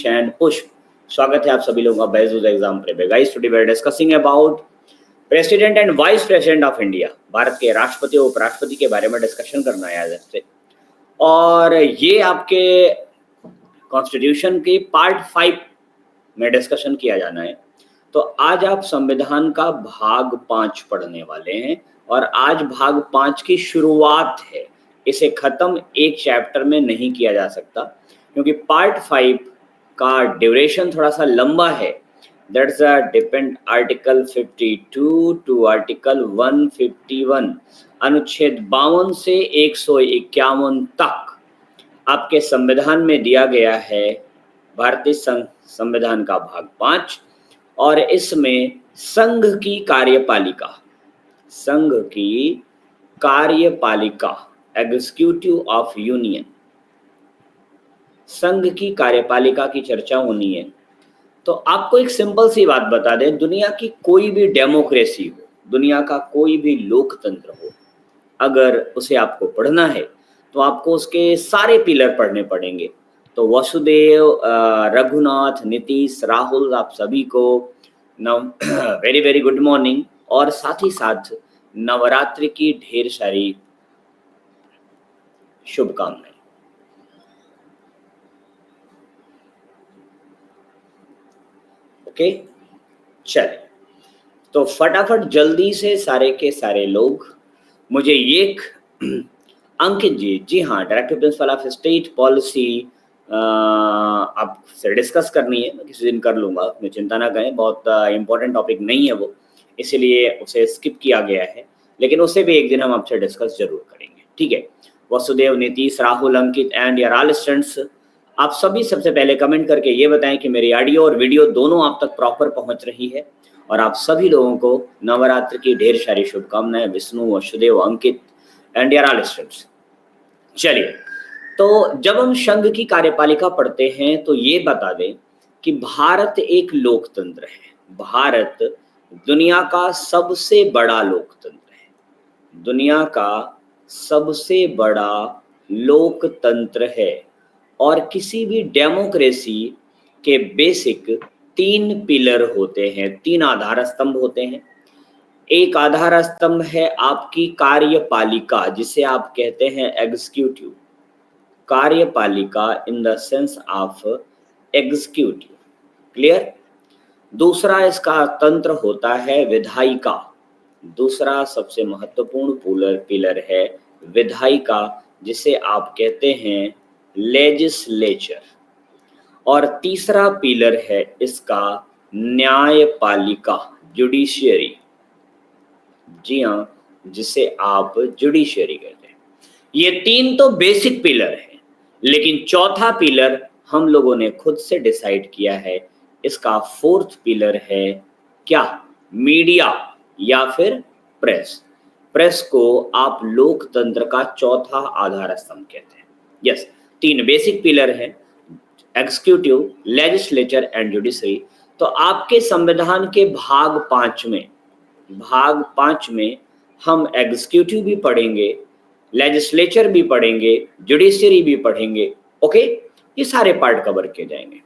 Satish and पुष्प। स्वागत है आप सभी लोगों का Byju's exam prep. Guys, today we are discussing about president and vice president of India. Bharat के राष्ट्रपति और उपराष्ट्रपति के बारे में डिस्कशन करना है आज आपसे, और ये आपके कॉन्स्टिट्यूशन के पार्ट 5 में डिस्कशन किया जाना है। तो आज आप संविधान का भाग 5 पढ़ने वाले हैं, और आज भाग 5 की शुरुआत है। इसे खत्म एक चैप्टर में नहीं किया जा सकता, क्योंकि पार्ट 5 का ड्यूरेशन थोड़ा सा लंबा है। That's a depend article 52 to article 151, अनुच्छेद 52 से 151 तक आपके संविधान में दिया गया है भारतीय संविधान का भाग 5, और इसमें संघ की कार्यपालिका एग्जीक्यूटिव ऑफ यूनियन, संघ की कार्यपालिका की चर्चा होनी है। तो आपको एक सिंपल सी बात बता दें, दुनिया की कोई भी डेमोक्रेसी हो, दुनिया का कोई भी लोकतंत्र हो, अगर उसे आपको पढ़ना है तो आपको उसके सारे पिलर पढ़ने पड़ेंगे। तो वसुदेव, रघुनाथ, नीतीश, राहुल, आप सभी को वेरी वेरी गुड मॉर्निंग, और साथ ही साथ नवरात्रि की ढेर सारी शुभकामनाएं। ओके, चले तो फटाफट जल्दी से सारे के सारे लोग मुझे ये अंकित जी हाँ, director principle of state policy आपसे डिस्कस करनी है। मैं किसी दिन कर लूँगा, मैं चिंता ना करें, बहुत इम्पोर्टेंट टॉपिक नहीं है वो, इसीलिए उसे स्किप किया गया है, लेकिन उसे भी एक दिन हम आपसे डिस्कस जरूर करेंगे। ठीक है, वसुदेव, नीतीश, राहुल, अंकित एंड योर ऑल स्टूडेंट्स, आप सभी सबसे पहले कमेंट करके ये बताएं कि मेरी ऑडियो और वीडियो दोनों आप तक प्रॉपर पहुंच रही है, और आप सभी लोगों को नवरात्र की ढेर सारी शुभकामनाएं। विष्णु, वसुदेव, अंकित एंड योर ऑल स्टूडेंट्स। चलिए, तो जब हम संघ की कार्यपालिका पढ़ते हैं तो ये बता दें कि भारत एक लोकतंत्र है। भारत दुनिया का सबसे बड़ा लोकतंत्र है, दुनिया का सबसे बड़ा लोकतंत्र है। और किसी भी डेमोक्रेसी के बेसिक 3 पिलर होते हैं, 3 आधार स्तंभ होते हैं। एक आधार स्तंभ है आपकी कार्यपालिका, जिसे आप कहते हैं एग्जीक्यूटिव, कार्यपालिका इन the sense of executive, clear. दूसरा इसका तंत्र होता है विधायिका, दूसरा सबसे महत्वपूर्ण पिलर है विधायिका, जिसे आप कहते हैं लेजिस्लेचर। और तीसरा पिलर है इसका न्यायपालिका, जुडिशियरी, जी हाँ, जिसे आप जुडिशियरी कहते हैं। ये 3 तो बेसिक पिलर हैं, लेकिन चौथा पिलर हम लोगों ने खुद से डिसाइड किया है। इसका 4th पिलर है क्या? मीडिया या फिर प्रेस। प्रेस को आप लोकतंत्र का चौथा आधार स्तंभ कहते हैं। यस, 3 बेसिक पिलर हैं, एग्जीक्यूटिव, लेजिस्लेचर एंड जुडिशरी। तो आपके संविधान के भाग 5 में हम एग्जीक्यूटिव भी पढ़ेंगे, लेजिस्लेचर भी पढ़ेंगे, जुडिशरी भी पढ़ेंगे। ओके, ये सारे पार्ट कवर किए जाएंगे।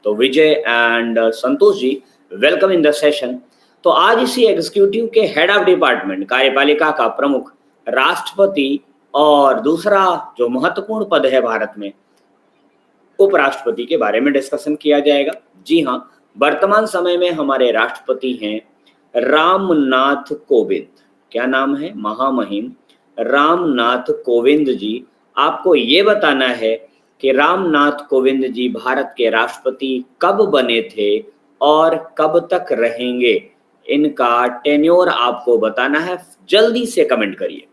तो Vijay and Santosh ji, welcome in the session. तो आज इसी एग्जीक्यूटिव के हेड ऑफ डिपार्टमेंट, कार्यपालिका का प्रमुख, राष्ट्रपति, और दूसरा जो महत्वपूर्ण पद है भारत में, उपराष्ट्रपति के बारे में डिस्कशन किया जाएगा। जी हाँ, वर्तमान समय में हमारे राष्ट्रपति हैं रामनाथ कोविंद। क्या नाम है? महामहिम रामनाथ कोविंद जी। आपको ये बताना है कि रामनाथ कोविंद जी भारत के राष्ट्रपति कब बने थे और कब तक रहेंगे, इनका टेन्योर आपको बताना है। जल्दी से कमेंट करिए,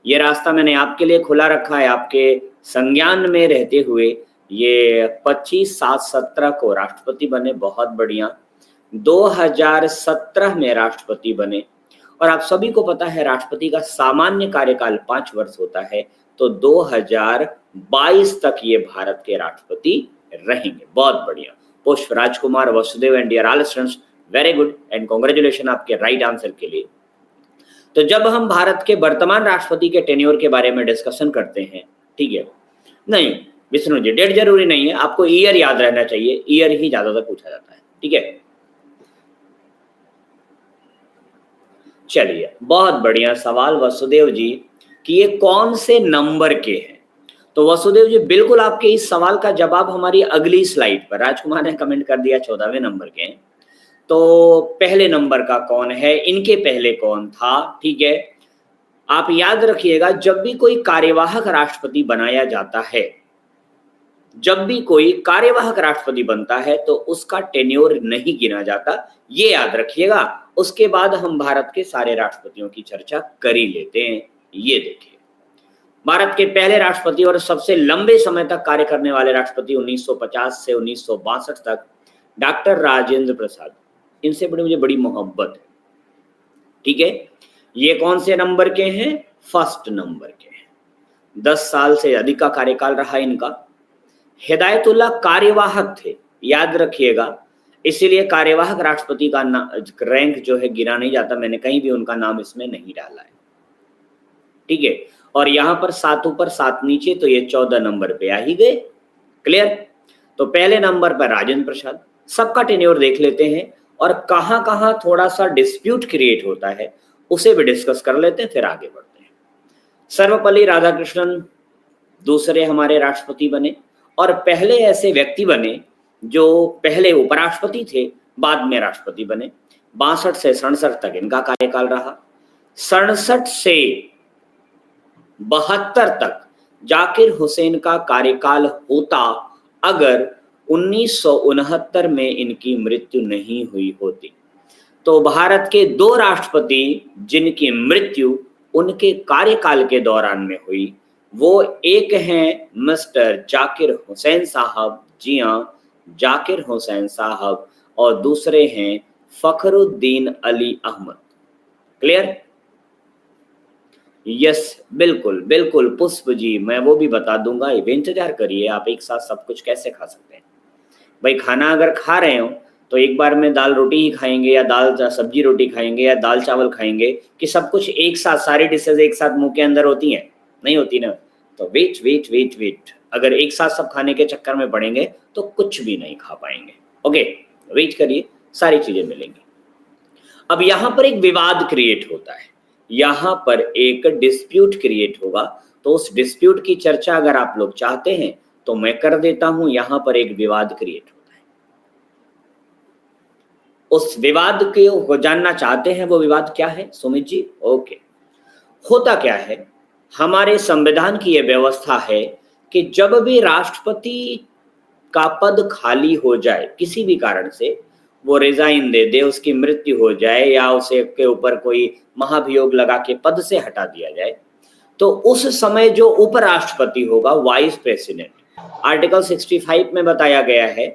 ये रास्ता मैंने आपके लिए खुला रखा है। आपके संज्ञान में रहते हुए ये 25/7/17 को राष्ट्रपति बने, बहुत बढ़िया। 2017 में राष्ट्रपति बने, और आप सभी को पता है राष्ट्रपति का सामान्य कार्यकाल 5 वर्ष होता है। तो 2022 तक ये भारत के राष्ट्रपति रहेंगे। बहुत बढ़िया। Pushp, Rajkumar, Vasudev and dear all students, very good and congratulation आपके राइट आंसर के लिए। तो जब हम भारत के वर्तमान राष्ट्रपति के टेन्योर के बारे में डिस्कशन करते हैं, ठीक है, नहीं, विष्णु जी, डेट जरूरी नहीं है, आपको ईयर याद रहना चाहिए, ईयर ही ज्यादातर पूछा जाता है, ठीक है। चलिए, बहुत बढ़िया सवाल वसुदेव जी कि ये कौन से नंबर के हैं। तो वसुदेव जी बिल्कुल आपके इस सवाल का जवाब हमारी अगली स्लाइड पर, राजकुमार ने कमेंट कर दिया 14वें नंबर के हैं। तो पहले नंबर का कौन है, इनके पहले कौन था, ठीक है। आप याद रखिएगा, जब भी कोई कार्यवाहक राष्ट्रपति बनाया जाता है, जब भी कोई कार्यवाहक राष्ट्रपति बनता है तो उसका टेन्योर नहीं गिना जाता, ये याद रखिएगा। उसके बाद हम भारत के सारे राष्ट्रपतियों की चर्चा कर ही लेते हैं। ये देखिए, भारत के पहले राष्ट्रपति और सबसे लंबे समय तक कार्य करने वाले राष्ट्रपति 1950 से 1962 तक डॉक्टर राजेंद्र प्रसाद, इनसे बड़ी मुझे बड़ी मोहब्बत है, ठीक है। ये कौन से नंबर के हैं, फर्स्ट नंबर के हैं। 10 साल से अधिक का कार्यकाल रहा इनका। हिदायतुल्लाह कार्यवाहक थे, याद रखिएगा, इसीलिए कार्यवाहक राष्ट्रपति का रैंक जो है गिना नहीं जाता, मैंने कहीं भी उनका नाम इसमें नहीं डाला है, ठीक है। और यहां पर 7 ऊपर 7 नीचे, तो ये 14 नंबर पे आ ही गए, क्लियर। तो पहले नंबर पर राजेंद्र प्रसाद, सबका टेन्योर देख लेते हैं और कहां कहां थोड़ा सा डिस्प्यूट क्रिएट होता है उसे भी डिस्कस कर लेते हैं, फिर आगे बढ़ते हैं। सर्वपल्ली राधाकृष्णन दूसरे हमारे राष्ट्रपति बने और पहले ऐसे व्यक्ति बने जो पहले उपराष्ट्रपति थे, बाद में राष्ट्रपति बने। 62 से 67 तक इनका कार्यकाल रहा। 67 से 72 तक जाकिर हुसैन का कार्यकाल होता अगर 1969 में इनकी मृत्यु नहीं हुई होती। तो भारत के 2 राष्ट्रपति जिनकी मृत्यु उनके कार्यकाल के दौरान में हुई, वो एक हैं मिस्टर जाकिर हुसैन साहब, जी हाँ जाकिर हुसैन साहब, और दूसरे हैं फखरुद्दीन अली अहमद, क्लियर। यस, बिल्कुल बिल्कुल पुष्प जी, मैं वो भी बता दूंगा, इंतजार करिए। आप एक साथ सब कुछ कैसे खा सकते हैं भाई, खाना अगर खा रहे हो तो एक बार में दाल रोटी ही खाएंगे या दाल सब्जी रोटी खाएंगे या दाल चावल खाएंगे कि सब कुछ एक साथ, सारी डिशेज एक साथ मुंह के अंदर होती हैं, नहीं होती ना। तो वेट वेट वेट वेट, अगर एक साथ सब खाने के चक्कर में पड़ेंगे तो कुछ भी नहीं खा पाएंगे। ओके, वेट करिए, सारी चीजें मिलेंगी। अब यहां पर एक विवाद क्रिएट होता है, यहां पर एक डिस्प्यूट क्रिएट होगा। तो उस डिस्प्यूट की चर्चा अगर आप लोग चाहते हैं तो मैं कर देता हूं। यहां पर एक विवाद क्रिएट होता है, उस विवाद को जानना चाहते हैं, वो विवाद क्या है सुमित जी? ओके, होता क्या है, हमारे संविधान की यह व्यवस्था है कि जब भी राष्ट्रपति का पद खाली हो जाए किसी भी कारण से, वो रिजाइन दे दे, उसकी मृत्यु हो जाए या उसे के ऊपर कोई महाभियोग लगा के पद से हटा दिया जाए, तो उस समय जो उपराष्ट्रपति होगा, वाइस प्रेसिडेंट, आर्टिकल 65 में बताया गया है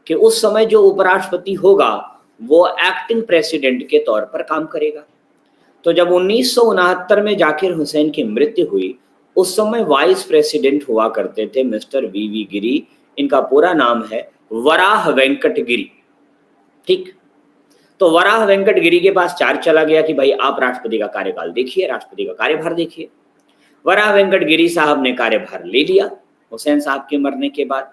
कि उस समय जो उपराष्ट्रपति होगा वो एक्टिंग प्रेसिडेंट के तौर पर काम करेगा। तो जब 1969 में जाकिर हुसैन की मृत्यु हुई, उस समय वाइस प्रेसिडेंट हुआ करते थे मिस्टर वीवी गिरी। इनका पूरा नाम है वराह वेंकट गिरी, ठीक। तो वराह वेंकट गिरी के पास चार्ज चला गया कि भाई आप राष्ट्रपति का कार्यकाल देखिए, राष्ट्रपति का कार्यभार देखिए। वराह वेंकट गिरी साहब ने कार्यभार ले लिया हुसैन साहब के मरने के बाद।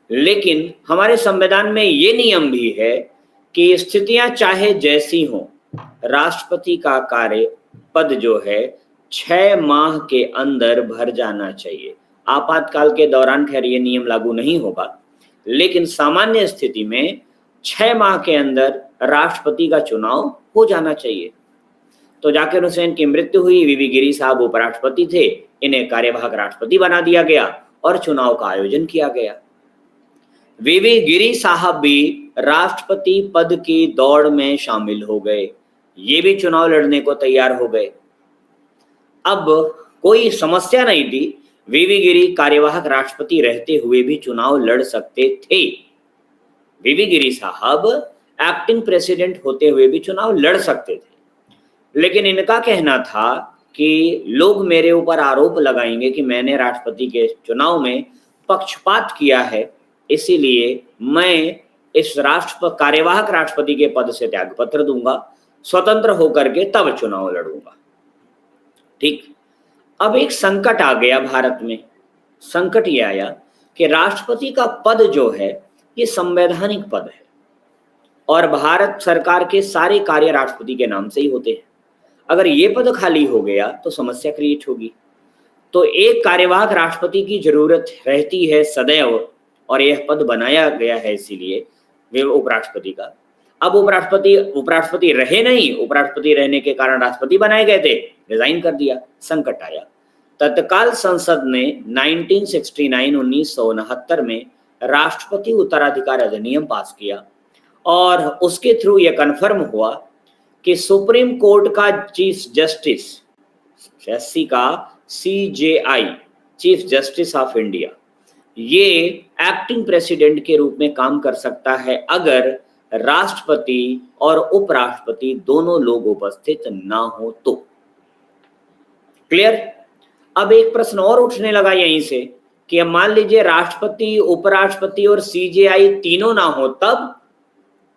लेकिन हमारे संविधान में ये नियम भी है कि स्थितियां चाहे जैसी हों, राष्ट्रपति का कार्य पद जो है 6 माह के अंदर भर जाना चाहिए। आपातकाल के दौरान खैर ये नियम लागू नहीं होगा, लेकिन सामान्य स्थिति में 6 माह के अंदर राष्ट्रपति का चुनाव हो जाना चाहिए। तो जाकिर हुसैन की मृत्यु हुई, वीवी गिरी साहब उपराष्ट्रपति थे, इन्हें कार्यवाहक राष्ट्रपति बना दिया गया और चुनाव का आयोजन किया गया। वीवी गिरी साहब भी राष्ट्रपति पद की दौड़ में शामिल हो गए, ये भी चुनाव लड़ने को तैयार हो गए। अब कोई समस्या नहीं थी, वीवी गिरी कार्यवाहक राष्ट्रपति रहते हुए भी चुनाव लड़ सकते थे। वीवी गिरी साहब एक्टिंग प्रेसिडेंट होते हुए भी चुनाव लड़ सकते थे, लेकिन इनका कहना था कि लोग मेरे ऊपर आरोप लगाएंगे कि मैंने राष्ट्रपति के चुनाव में पक्षपात किया है, इसीलिए मैं इस कार्यवाहक राष्ट्रपति के पद से त्यागपत्र दूंगा, स्वतंत्र होकर के तब चुनाव लड़ूंगा, ठीक। अब एक संकट आ गया भारत में। संकट ये आया कि राष्ट्रपति का पद जो है ये संवैधानिक पद है और भारत सरकार के सारे कार्य राष्ट्रपति के नाम से ही होते हैं। अगर ये पद खाली हो गया तो समस्या क्रिएट होगी। तो एक कार्यवाहक राष्ट्रपति की जरूरत रहती है सदैव, और यह पद बनाया गया है इसीलिए वे उपराष्ट्रपति का। अब उपराष्ट्रपति रहे नहीं, उपराष्ट्रपति रहने के कारण राष्ट्रपति बनाए गए थे, रिजाइन कर दिया, संकट आया। तत्काल संसद ने 1969 में राष्ट्रपति उत्तराधिकार अधिनियम पास किया और उसके थ्रू यह कन्फर्म हुआ कि सुप्रीम कोर्ट का चीफ जस्टिस एससी का CJI chief justice of India ये एक्टिंग प्रेसिडेंट के रूप में काम कर सकता है अगर राष्ट्रपति और उपराष्ट्रपति दोनों लोग उपस्थित ना हो तो। क्लियर? अब एक प्रश्न और उठने लगा यहीं से कि अब मान लीजिए राष्ट्रपति, उपराष्ट्रपति और CJI तीनों ना हो, तब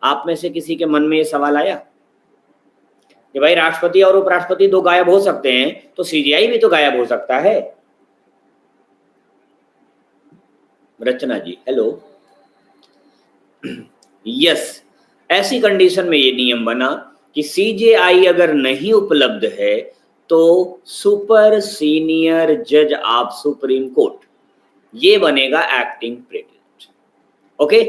आप में से किसी के मन में ये सवाल आया कि भाई राष्ट्रपति और उपराष्ट्रपति दो गायब हो सकते हैं तो CJI भी तो गायब हो सकता है। रचना जी हेलो। यस, ऐसी कंडीशन में ये नियम बना कि CJI अगर नहीं उपलब्ध है तो सुपर सीनियर जज ऑफ सुप्रीम कोर्ट ये बनेगा एक्टिंग प्रेसिडेंट। ओके,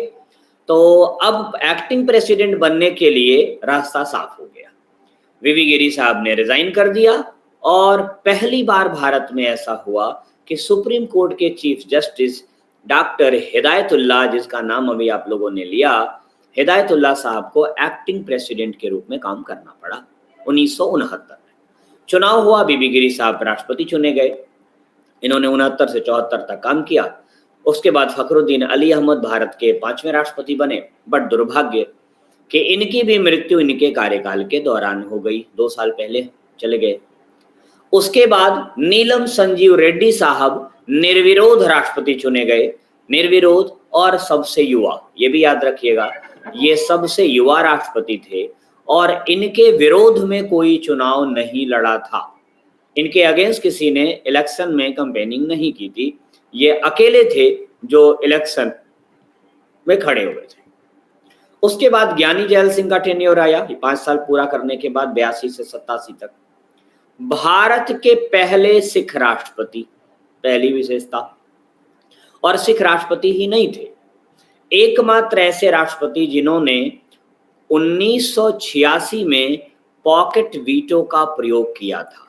तो अब एक्टिंग प्रेसिडेंट बनने के लिए रास्ता साफ हो गया। वीवी गिरी साहब ने रिजाइन कर दिया और पहली बार भारत में ऐसा हुआ कि सुप्रीम कोर्ट के चीफ जस्टिस डॉक्टर हिदायतुल्लाह, जिसका नाम अभी आप लोगों ने लिया, हिदायतुल्लाह साहब को एक्टिंग प्रेसिडेंट के रूप में काम करना पड़ा 1969 में। चुनाव हुआ, बीबी गिरी साहब राष्ट्रपति चुने गए। इन्होंने 69 से 74 तक काम किया। उसके बाद फखरुद्दीन अली अहमद भारत के 5वें राष्ट्रपति बने। बट दुर्भाग्य कि इनकी भी मृत्यु इनके कार्यकाल के दौरान हो गई, 2 साल पहले चले गए। उसके बाद नीलम संजीव रेड्डी साहब निर्विरोध राष्ट्रपति चुने गए, निर्विरोध और सबसे युवा, ये भी याद रखिएगा, ये सबसे युवा राष्ट्रपति थे और इनके विरोध में कोई चुनाव नहीं लड़ा था। इनके अगेंस्ट किसी ने इलेक्शन में कैंपेनिंग नहीं की थी, ये अकेले थे जो इलेक्शन में खड़े हुए थे। उसके बाद ज्ञानी जैल सिंह का टेन्योर आया 5 साल पूरा करने के बाद 82 से 87 तक। भारत के पहले सिख राष्ट्रपति, पहली विशेषता, और सिख राष्ट्रपति ही नहीं थे, एकमात्र ऐसे राष्ट्रपति जिन्होंने 1986 में पॉकेट वीटो का प्रयोग किया था।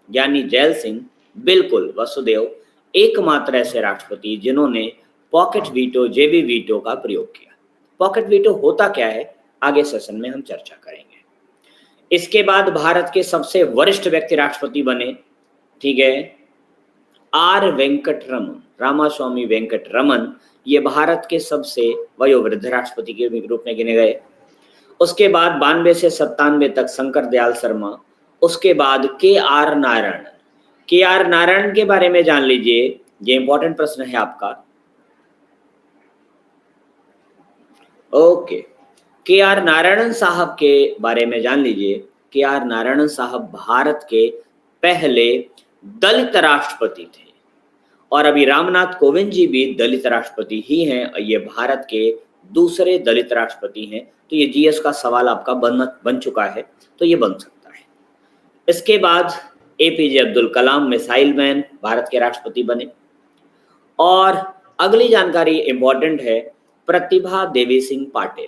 ज्ञानी जैल सिंह, बिल्कुल वसुदेव, एकमात्र ऐसे राष्ट्रपति जिन्होंने पॉकेट वीटो, जेबी वीटो का प्रयोग किया। पॉकेट वीटो होता क्या है, आगे सेशन में हम चर्चा करेंगे। इसके बाद भारत के सबसे वरिष्ठ व्यक्ति राष्ट्रपति बने, ठीक है, आर वेंकटरमन, रामास्वामी वेंकटरमन, ये भारत के सबसे वयोवृद्ध राष्ट्रपति के रूप में गिने गए। उसके बाद 92 से 97 तक शंकर दयाल शर्मा। उसके बाद KR नारायण। KR नारायण के बारे में जान लीजिए, ये इंपॉर्टेंट प्रश्न है आपका। ओके, KR नारायण साहब के बारे में जान लीजिए। KR नारायण साहब भारत के पहले दलित राष्ट्रपति थे और अभी रामनाथ कोविंद जी भी दलित राष्ट्रपति ही हैं और ये भारत के दूसरे दलित राष्ट्रपति हैं। तो ये GS का सवाल आपका बन चुका है, तो ये बन सकता है। इसके बाद APJ Abdul Kalam, missile man, Bharat के राष्ट्रपति बने। और अगली जानकारी इंपॉर्टेंट है, प्रतिभा देवी सिंह पाटिल,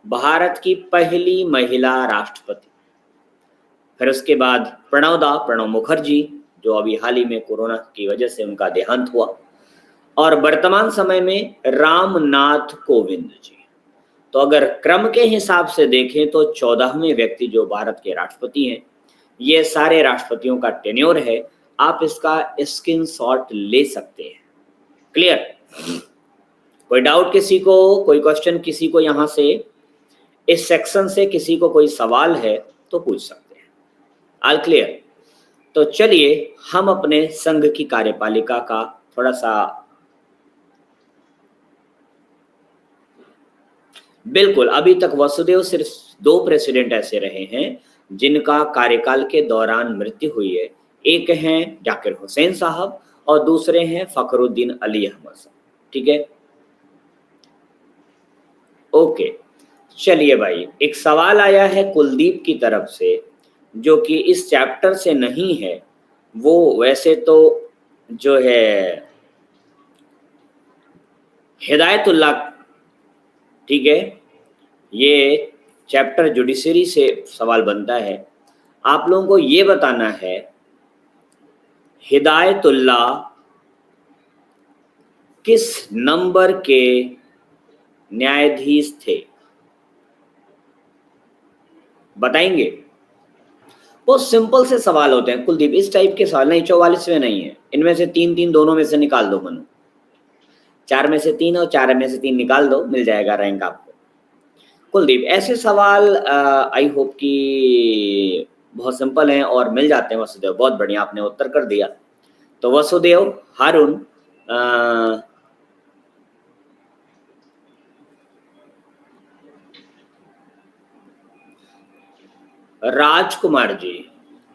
भारत की पहली महिला राष्ट्रपति। फिर उसके बाद प्रणव मुखर्जी, जो अभी हाल ही में कोरोना की वजह से उनका देहांत हुआ। और वर्तमान समय में रामनाथ कोविंद जी। तो अगर क्रम के हिसाब से देखें तो 14वें व्यक्ति जो भारत के राष्ट्रपति हैं। ये सारे राष्ट्रपतियों का टेन्योर है, आप इसका स्क्रीनशॉट ले सकते हैं। क्लियर? कोई डाउट किसी को, कोई क्वेश्चन किसी को, यहाँ से इस सेक्शन से किसी को कोई सवाल है तो पूछ सकते हैं। All clear? तो चलिए हम अपने संघ की कार्यपालिका का थोड़ा सा, बिल्कुल अभी तक वसुदेव सिर्फ 2 प्रेसिडेंट ऐसे रहे हैं जिनका कार्यकाल के दौरान मृत्यु हुई है। एक हैं जाकिर हुसैन साहब और दूसरे हैं फखरुद्दीन अली अहमद साहब। ठीक है, ओके। चलिए भाई, एक सवाल आया है कुलदीप की तरफ से जो कि इस चैप्टर से नहीं है, वो वैसे तो जो है हिदायतुल्लाह, ठीक है, ये चैप्टर जुडिशरी से सवाल बनता है। आप लोगों को ये बताना है हिदायतुल्लाह किस नंबर के न्यायाधीश थे, बताएंगे? बहुत सिंपल से सवाल होते हैं कुलदीप, इस टाइप के सवाल नहीं, 44वें नहीं है, इनमें से तीन तीन दोनों में से निकाल दो मनु, 4 में से 3 और 4 में से 3 निकाल दो, मिल जाएगा रैंक आपको। कुलदीप ऐसे सवाल आई होप कि बहुत सिंपल हैं और मिल जाते हैं। वसुदेव बहुत बढ़िया, आपने उत्तर कर दिया। तो वसुदेव, हारून, राजकुमार जी,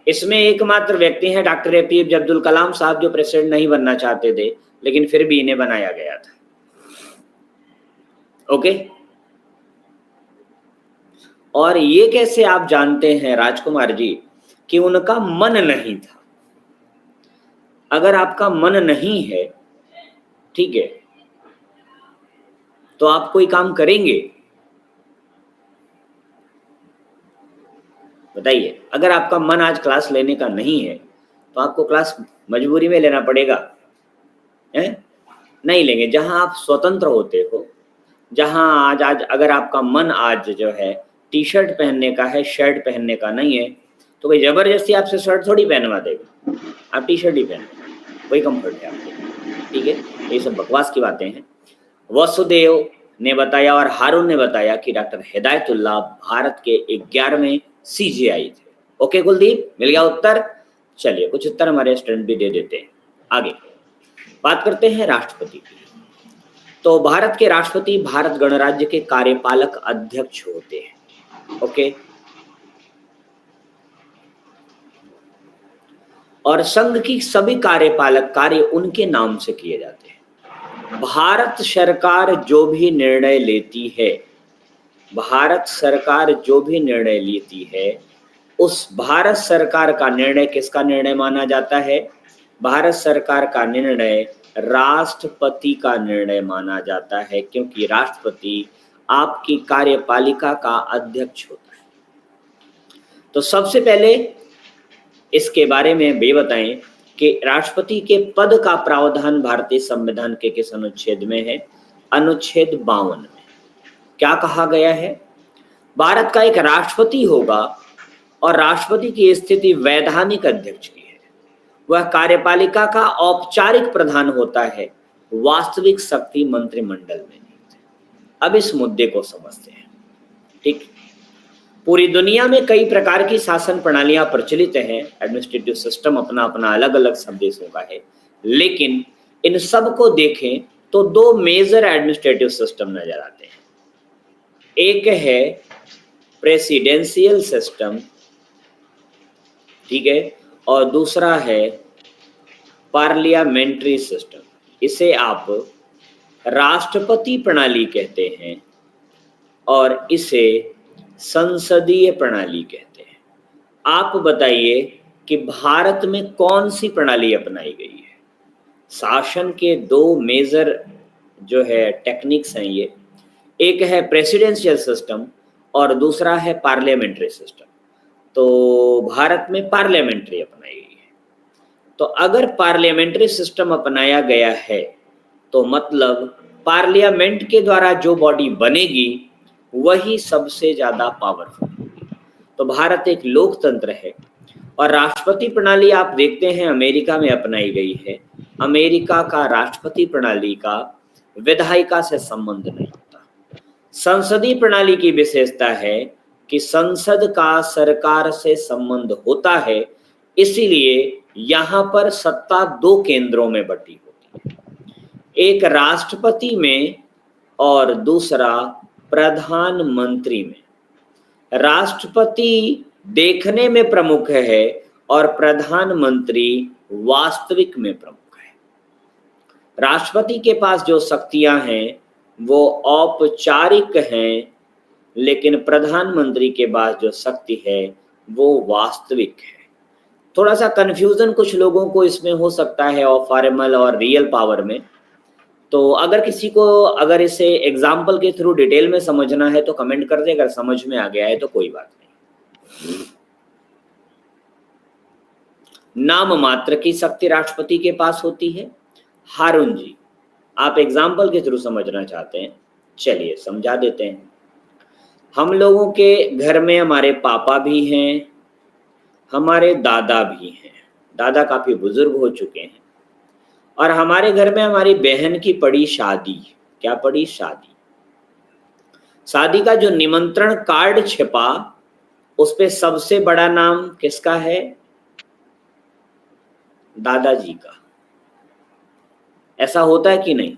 इसमें एकमात्र व्यक्ति हैं डॉक्टर एपीजे अब्दुल कलाम साहब जो प्रेसिडेंट नहीं बनना चाहते थे, लेकिन फिर भी इन्हें बनाया गया था। ओके, और ये कैसे आप जानते हैं राजकुमार जी कि उनका मन नहीं था? अगर आपका मन नहीं है, ठीक है, तो आप कोई काम करेंगे? बताइए, अगर आपका मन आज क्लास लेने का नहीं है तो आपको क्लास मजबूरी में लेना पड़ेगा, है? नहीं लेंगे। जहां आप स्वतंत्र होते हो, जहां आज अगर आपका मन आज जो है टी शर्ट पहनने का है, शर्ट पहनने का नहीं है, तो कोई जबरदस्ती आपसे शर्ट थोड़ी पहनवा देगा, आप टी शर्ट ही पहने, वही कंफर्ट है आपके, ठीक है? ये सब बकवास की बातें हैं। वसुदेव ने बताया और हारून ने बताया कि डॉक्टर हिदायतुल्लाह भारत के 11वें CJI थे। ओके कुलदीप, मिल गया उत्तर। चलिए कुछ उत्तर हमारे स्टूडेंट भी दे देते हैं। आगे बात करते हैं राष्ट्रपति की। तो भारत के राष्ट्रपति भारत गणराज्य के कार्यपालक अध्यक्ष होते हैं। ओके, और संघ की सभी कार्यपालक कार्य उनके नाम से किए जाते हैं। भारत सरकार जो भी निर्णय लेती है, भारत सरकार जो भी निर्णय लेती है, उस भारत सरकार का निर्णय किसका निर्णय माना जाता है? भारत सरकार का निर्णय राष्ट्रपति का निर्णय माना जाता है, क्योंकि राष्ट्रपति आपकी कार्यपालिका का अध्यक्ष होता है। तो सबसे पहले इसके बारे में भी बताएं कि राष्ट्रपति के पद का प्रावधान भारतीय संविधान के किस अनुच्छेद में है? अनुच्छेद 52 में। क्या कहा गया है? भारत का एक राष्ट्रपति होगा और राष्ट्रपति की स्थिति वैधानिक अध्यक्ष की है। वह कार्यपालिका का औपचारिक प्रधान होता है, वास्तविक शक्ति मंत्रिमंडल में नहीं। अब इस मुद्दे को समझते हैं, ठीक? पूरी दुनिया में कई प्रकार की शासन प्रणालियां प्रचलित हैं, एडमिनिस्ट्रेटिव सिस्टम अपना अपना अलग अलग सब देशों का है, लेकिन इन सब को देखें तो दो मेजर एडमिनिस्ट्रेटिव सिस्टम नजर आते हैं। एक है प्रेसिडेंशियल सिस्टम, ठीक है, और दूसरा है पार्लियामेंट्री सिस्टम। इसे आप राष्ट्रपति प्रणाली कहते हैं और इसे संसदीय प्रणाली कहते हैं। आप बताइए कि भारत में कौन सी प्रणाली अपनाई गई है? शासन के दो मेजर जो है टेक्निक्स हैं ये, एक है प्रेसिडेंशियल सिस्टम और दूसरा है पार्लियामेंट्री सिस्टम। तो भारत में पार्लियामेंट्री अपनाई गई है। तो अगर पार्लियामेंट्री सिस्टम अपनाया गया है तो मतलब पार्लियामेंट के द्वारा जो बॉडी बनेगी वही सबसे ज्यादा पावरफुल होगी। तो भारत एक लोकतंत्र है और राष्ट्रपति प्रणाली आप देखते हैं अमेरिका में अपनाई गई है। अमेरिका का राष्ट्रपति प्रणाली का विधायिका से संबंध नहीं होता। संसदीय प्रणाली की विशेषता है कि संसद का सरकार से संबंध होता है, इसीलिए यहां पर सत्ता दो केंद्रों में बटी होती है, एक राष्ट्रपति में और दूसरा प्रधानमंत्री में। राष्ट्रपति देखने में प्रमुख है और प्रधानमंत्री वास्तविक में प्रमुख है। राष्ट्रपति के पास जो शक्तियां हैं वो औपचारिक हैं, लेकिन प्रधानमंत्री के पास जो शक्ति है वो वास्तविक है। थोड़ा सा कंफ्यूजन कुछ लोगों को इसमें हो सकता है फॉर्मल और रियल पावर में। तो अगर किसी को अगर इसे एग्जाम्पल के थ्रू डिटेल में समझना है तो कमेंट कर दे, अगर समझ में आ गया है तो कोई बात नहीं। नाम मात्र की शक्ति राष्ट्रपति के पास होती है। हारून जी, आप एग्जाम्पल के थ्रू समझना चाहते हैं, चलिए समझा देते हैं। हम लोगों के घर में हमारे पापा भी हैं, हमारे दादा भी हैं, दादा काफी बुजुर्ग हो चुके हैं, और हमारे घर में हमारी बहन की पड़ी शादी। क्या पड़ी? शादी। शादी का जो निमंत्रण कार्ड छिपा उस पे सबसे बड़ा नाम किसका है? दादाजी का। ऐसा होता है कि नहीं?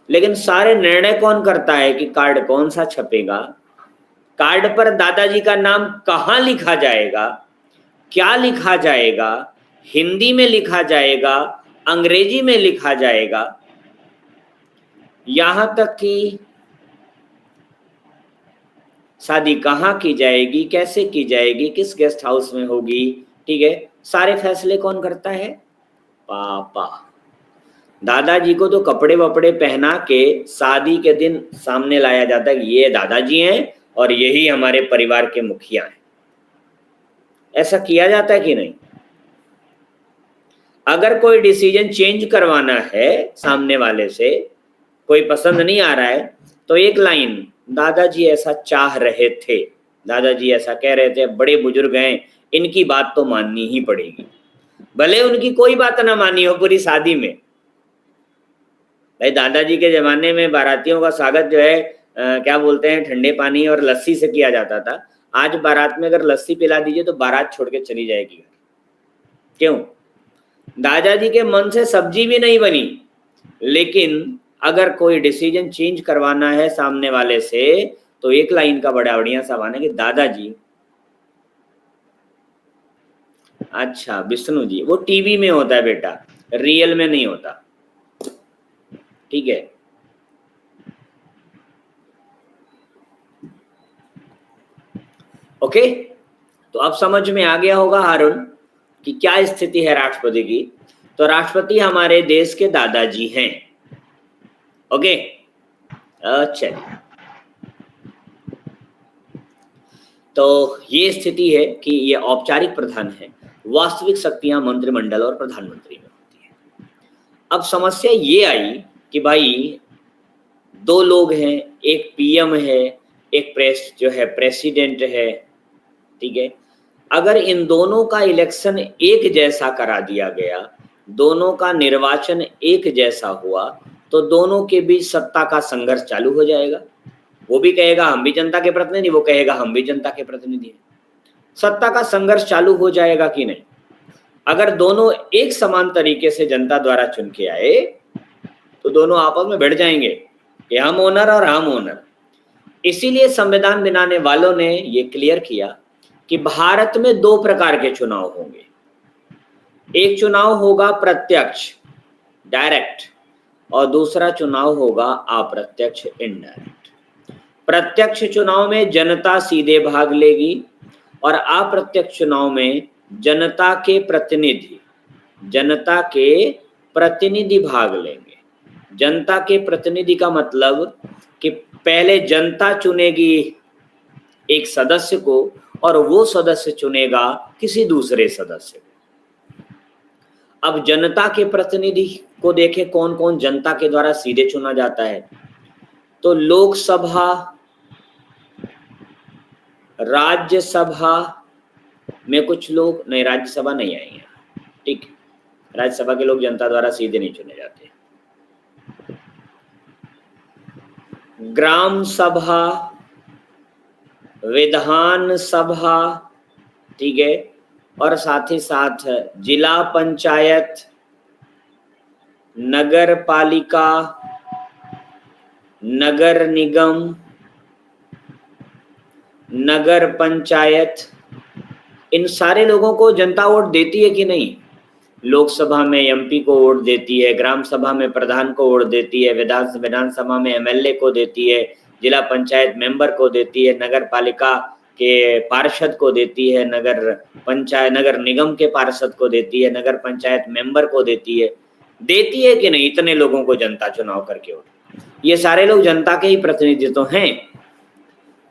लेकिन सारे निर्णय कौन करता है कि कार्ड कौन सा छपेगा, कार्ड पर दादाजी का नाम कहाँ लिखा जाएगा, क्या लिखा जाएगा, हिंदी में लिखा जाएगा, अंग्रेजी में लिखा जाएगा, यहां तक कि शादी कहाँ की जाएगी, कैसे की जाएगी, किस गेस्ट हाउस में होगी, ठीक है, सारे फैसले कौन करता है? पापा। दादाजी को तो कपड़े वपड़े पहना के शादी के दिन सामने लाया जाता है कि ये दादाजी हैं और यही हमारे परिवार के मुखिया हैं। ऐसा किया जाता है कि नहीं? अगर कोई डिसीजन चेंज करवाना है सामने वाले से, कोई पसंद नहीं आ रहा है, तो एक लाइन, दादाजी ऐसा चाह रहे थे, दादाजी ऐसा कह रहे थे, बड़े बुजुर्ग हैं, इनकी बात तो माननी ही पड़ेगी, भले उनकी कोई बात ना मानी हो पूरी शादी में। भाई दादाजी के जमाने में बारातियों का स्वागत जो है क्या बोलते हैं, ठंडे पानी और लस्सी से किया जाता था। आज बारात में अगर लस्सी पिला दीजिए तो बारात छोड़ के चली जाएगी। क्यों? दादाजी के मन से सब्जी भी नहीं बनी, लेकिन अगर कोई डिसीजन चेंज करवाना है सामने वाले से तो एक लाइन का बड़ा बढ़िया सा बना कि दादाजी, अच्छा विष्णु जी, वो टीवी में होता है बेटा, रियल में नहीं होता, ठीक है। ओके, तो अब समझ में आ गया होगा हारून कि क्या स्थिति है राष्ट्रपति की। तो राष्ट्रपति हमारे देश के दादाजी हैं। ओके, चलिए, तो ये स्थिति है कि ये औपचारिक प्रधान है, वास्तविक शक्तियां मंत्रिमंडल और प्रधानमंत्री में होती है। अब समस्या ये आई कि भाई दो लोग हैं, एक पीएम है, एक जो है प्रेसिडेंट है, ठीक है। अगर इन दोनों का इलेक्शन एक जैसा करा दिया गया, दोनों का निर्वाचन एक जैसा हुआ, तो दोनों के बीच सत्ता का संघर्ष चालू हो जाएगा। वो भी कहेगा हम भी जनता के प्रतिनिधि, वो कहेगा हम भी जनता के प्रतिनिधि हैं। सत्ता का संघर्ष चालू हो जाएगा कि नहीं? अगर दोनों एक समान तरीके से जनता द्वारा चुन के आए तो दोनों आपस में भिड़ जाएंगे कि हम ओनर और हम ओनर। इसीलिए संविधान बनाने वालों ने ये क्लियर किया कि भारत में दो प्रकार के चुनाव होंगे। एक चुनाव होगा प्रत्यक्ष, डायरेक्ट, और दूसरा चुनाव होगा अप्रत्यक्ष, इनडायरेक्ट। प्रत्यक्ष चुनाव में जनता सीधे भाग लेगी और अप्रत्यक्ष चुनाव में जनता के प्रतिनिधि भाग लेंगे। जनता के प्रतिनिधि का मतलब कि पहले जनता चुनेगी एक सदस्य को और वो सदस्य चुनेगा किसी दूसरे सदस्य को। अब जनता के प्रतिनिधि को देखें कौन कौन जनता के द्वारा सीधे चुना जाता है। तो लोकसभा, राज्यसभा में कुछ लोग, नहीं राज्यसभा नहीं आएंगे, ठीक, राज्यसभा के लोग जनता द्वारा सीधे नहीं चुने जाते। ग्राम सभा, विधान सभा, ठीक है, और साथ ही साथ जिला पंचायत, नगर पालिका, नगर निगम, नगर पंचायत, इन सारे लोगों को जनता वोट देती है कि नहीं? लोकसभा में एमपी को वोट देती है, ग्राम सभा में प्रधान को वोट देती है, विधानसभा में एमएलए को देती है, जिला पंचायत मेंबर को देती है, नगर पालिका के पार्षद को देती है, नगर निगम के पार्षद को देती है, नगर पंचायत मेंबर को देती है कि नहीं? इतने लोगों को जनता चुनाव करके वोट, ये सारे लोग जनता के ही प्रतिनिधि तो हैं।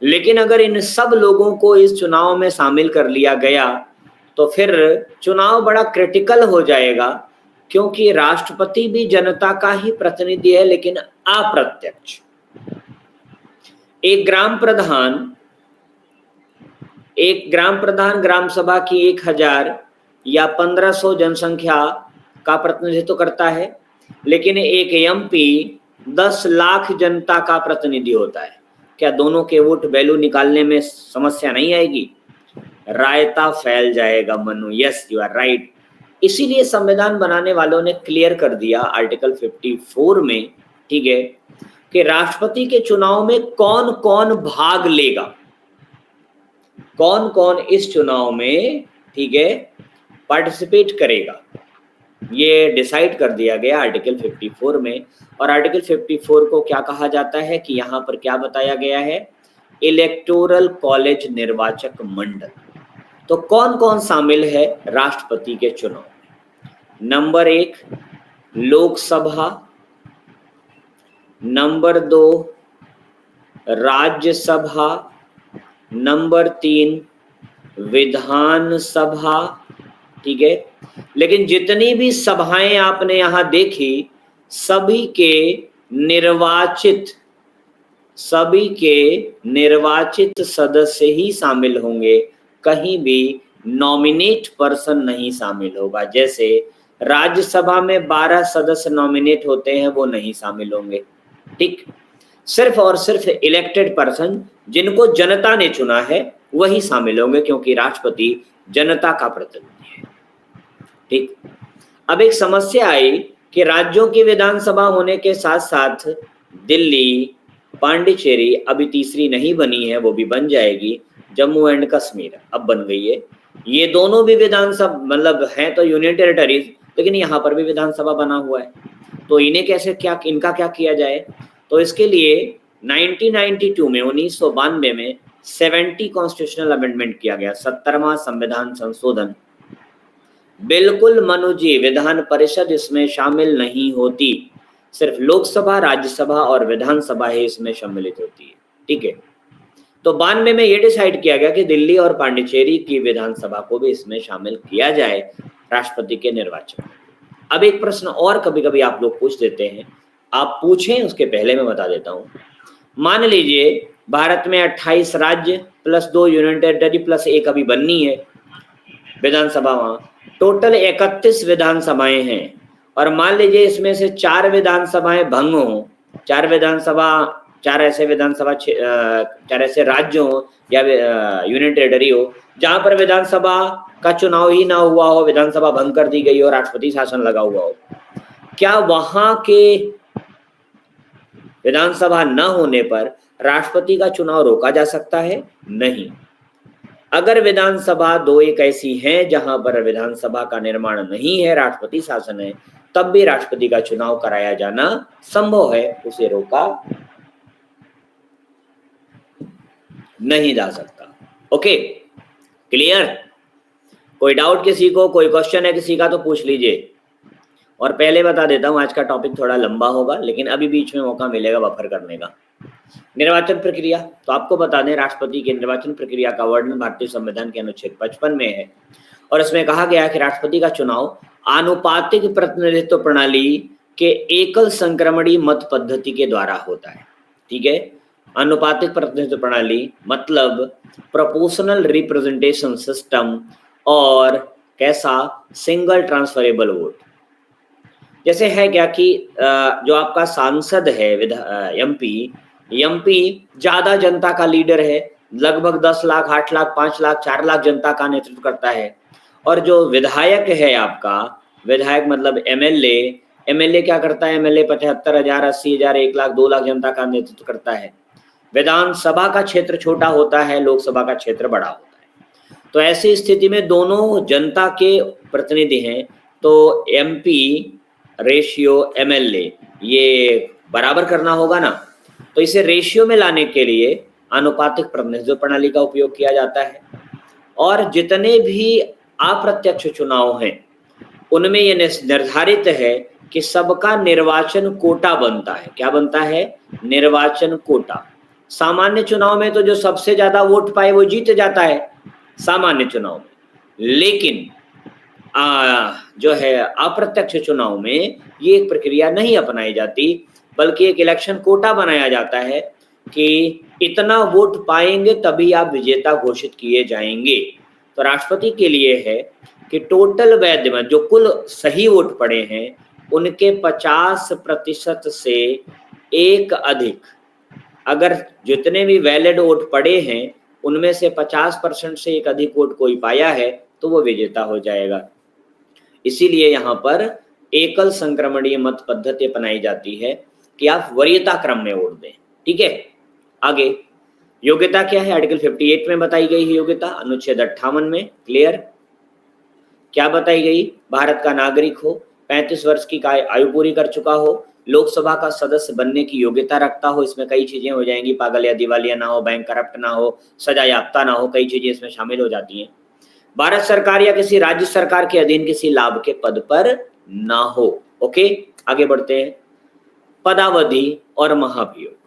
लेकिन अगर इन सब लोगों को इस चुनाव में शामिल कर लिया गया तो फिर चुनाव बड़ा क्रिटिकल हो जाएगा, क्योंकि राष्ट्रपति भी जनता का ही प्रतिनिधि है, लेकिन अप्रत्यक्ष। एक ग्राम प्रधान ग्राम सभा की 1000 या 1500 जनसंख्या का प्रतिनिधित्व करता है, लेकिन एक एमपी 10 लाख जनता का प्रतिनिधि होता है। क्या दोनों के वोट वैल्यू निकालने में समस्या नहीं आएगी? रायता फैल जाएगा Manu. Yes, you are right. इसीलिए संविधान बनाने वालों ने क्लियर कर दिया आर्टिकल 54 में, ठीक है, कि राष्ट्रपति के चुनाव में कौन कौन भाग लेगा, कौन कौन इस चुनाव में, ठीक है, पार्टिसिपेट करेगा, ये डिसाइड कर दिया गया आर्टिकल 54 में। और आर्टिकल 54 को क्या कहा जाता है कि यहाँ पर क्या बताया गया है? इलेक्टोरल कॉलेज, निर्वाचक मंडल। तो कौन कौन शामिल है राष्ट्रपति के चुनाव में? Number 1 Lok Sabha, number 2 Rajya Sabha, number 3 विधानसभा, ठीक है। लेकिन जितनी भी सभाएं आपने यहां देखी, सभी के निर्वाचित सदस्य ही शामिल होंगे, कहीं भी नॉमिनेट पर्सन नहीं शामिल होगा। जैसे राज्यसभा में 12 सदस्य नॉमिनेट होते हैं, वो नहीं शामिल होंगे, ठीक। सिर्फ और सिर्फ इलेक्टेड पर्सन, जिनको जनता ने चुना है, वही शामिल होंगे, क्योंकि राष्ट्रपति जनता का प्रतिनिधि है, ठीक। अब एक समस्या आई कि राज्यों की विधानसभा होने के साथ साथ दिल्ली, पांडिचेरी, अभी तीसरी नहीं बनी है, वो भी बन जाएगी, जम्मू एंड कश्मीर अब बन गई है। ये दोनों भी विधानसभा मतलब हैं तो यूनियन टेरिटरीज, लेकिन यहाँ पर भी विधानसभा बना हुआ है। तो इनका क्या किया जाए? तो इसके लिए 1992 में 1992 में 70 कॉन्स्टिट्यूशनल अमेंडमेंट किया गया, 70वां संविधान संशोधन। बिल्कुल मनु जी, विधान परिषद इसमें शामिल नहीं होती, सिर्फ लोकसभा, राज्यसभा और विधानसभा ही इसमें सम्मिलित होती है, ठीक है। तो 92 में ये डिसाइड किया गया कि दिल्ली और पांडिचेरी की विधानसभा को भी इसमें शामिल किया जाए राष्ट्रपति के निर्वाचन। अब एक प्रश्न और कभी कभी आप लोग पूछ देते हैं, आप पूछें उसके पहले मैं बता देता हूं। मान लीजिए भारत में 28 राज्य प्लस 2 यूनियन टेरिटरी प्लस 1 अभी बननी है विधानसभा, वहां टोटल 31 विधानसभाएं हैं। और मान लीजिए इसमें से 4 विधानसभाएं भंग हो, 4 ऐसे राज्य हो या यूनियन टेरिटरी हो जहां पर विधानसभा का चुनाव ही ना हुआ हो, विधानसभा भंग कर दी गई हो, राष्ट्रपति शासन लगा हुआ हो, क्या वहां के विधानसभा न होने पर राष्ट्रपति का चुनाव रोका जा सकता है? नहीं। अगर विधानसभा 2-1 ऐसी हैं जहां पर विधानसभा का निर्माण नहीं है, राष्ट्रपति शासन है, तब भी राष्ट्रपति का चुनाव कराया जाना संभव है, उसे रोका नहीं जा सकता। Okay, clear? कोई डाउट किसी को, कोई क्वेश्चन है किसी का तो पूछ लीजिए। और पहले बता देता हूं, आज का टॉपिक थोड़ा लंबा होगा, लेकिन अभी बीच में मौका मिलेगा बफर करने का। निर्वाचन प्रक्रिया, तो आपको बता दें राष्ट्रपति की निर्वाचन प्रक्रिया का वर्णन भारतीय संविधान के अनुच्छेद 55 में है, और इसमें कहा गया है कि राष्ट्रपति का चुनाव आनुपातिक प्रतिनिधित्व प्रणाली के एकल संक्रमणीय मत पद्धति के द्वारा होता है, ठीक है। आनुपातिक प्रतिनिधित्व प्रणाली मतलब प्रोपोर्शनल रिप्रेजेंटेशन सिस्टम, और कैसा? Single transferable vote. जैसे है क्या कि जो आपका सांसद है एमपी ज्यादा जनता का लीडर है, लगभग 10 लाख, 8 लाख, 5 लाख, 4 लाख जनता का नेतृत्व करता है। और जो विधायक है आपका, विधायक मतलब एमएलए क्या करता है? एमएलए 75,000, 80,000, 1 लाख, 2 लाख जनता का नेतृत्व करता है। विधानसभा का क्षेत्र छोटा होता है, लोकसभा का क्षेत्र बड़ा होता है। तो ऐसी स्थिति में दोनों जनता के प्रतिनिधि हैं, तो MP रेशियो MLA ये बराबर करना होगा ना, तो इसे रेशियो में लाने के लिए आनुपातिक प्रतिनिधित्व प्रणाली का उपयोग किया जाता है। और जितने भी अप्रत्यक्ष चुनाव हैं उनमें यह निर्धारित है कि सबका निर्वाचन कोटा बनता है। क्या बनता है? निर्वाचन कोटा। सामान्य चुनाव में तो जो सबसे ज्यादा वोट पाए वो जीत जाता है सामान्य चुनाव में, लेकिन जो है अप्रत्यक्ष चुनाव में ये एक प्रक्रिया नहीं अपनाई जाती, बल्कि एक इलेक्शन कोटा बनाया जाता है कि इतना वोट पाएंगे तभी आप विजेता घोषित किए जाएंगे। तो राष्ट्रपति के लिए है कि टोटल वैध में जो कुल सही वोट पड़े हैं उनके 50% से एक अधिक, अगर जितने भी वैलिड वोट पड़े हैं उनमें से 50% से एक अधिक वोट कोई पाया है तो वो विजेता हो जाएगा। इसीलिए यहाँ पर एकल संक्रमणीय मत पद्धति अपनाई जाती है कि आप वरीयता क्रम में वोट दें। ठीक है, आगे योग्यता क्या है? आर्टिकल 58 में बताई गई है योग्यता, अनुच्छेद 58 में क्लियर क्या बताई गई? भारत का नागरिक हो, 35 वर्ष की आयु पूरी कर चुका हो, लोकसभा का सदस्य बनने की योग्यता रखता हो। इसमें कई चीजें हो जाएंगी, पागल या दिवालिया ना हो, बैंक करप्ट ना हो, सजा याफ्ता ना हो, कई चीजें इसमें शामिल हो जाती हैं। भारत सरकार या किसी राज्य सरकार के अधीन किसी लाभ के पद पर ना हो। ओके, आगे बढ़ते हैं। पदावधि और महाभियोग।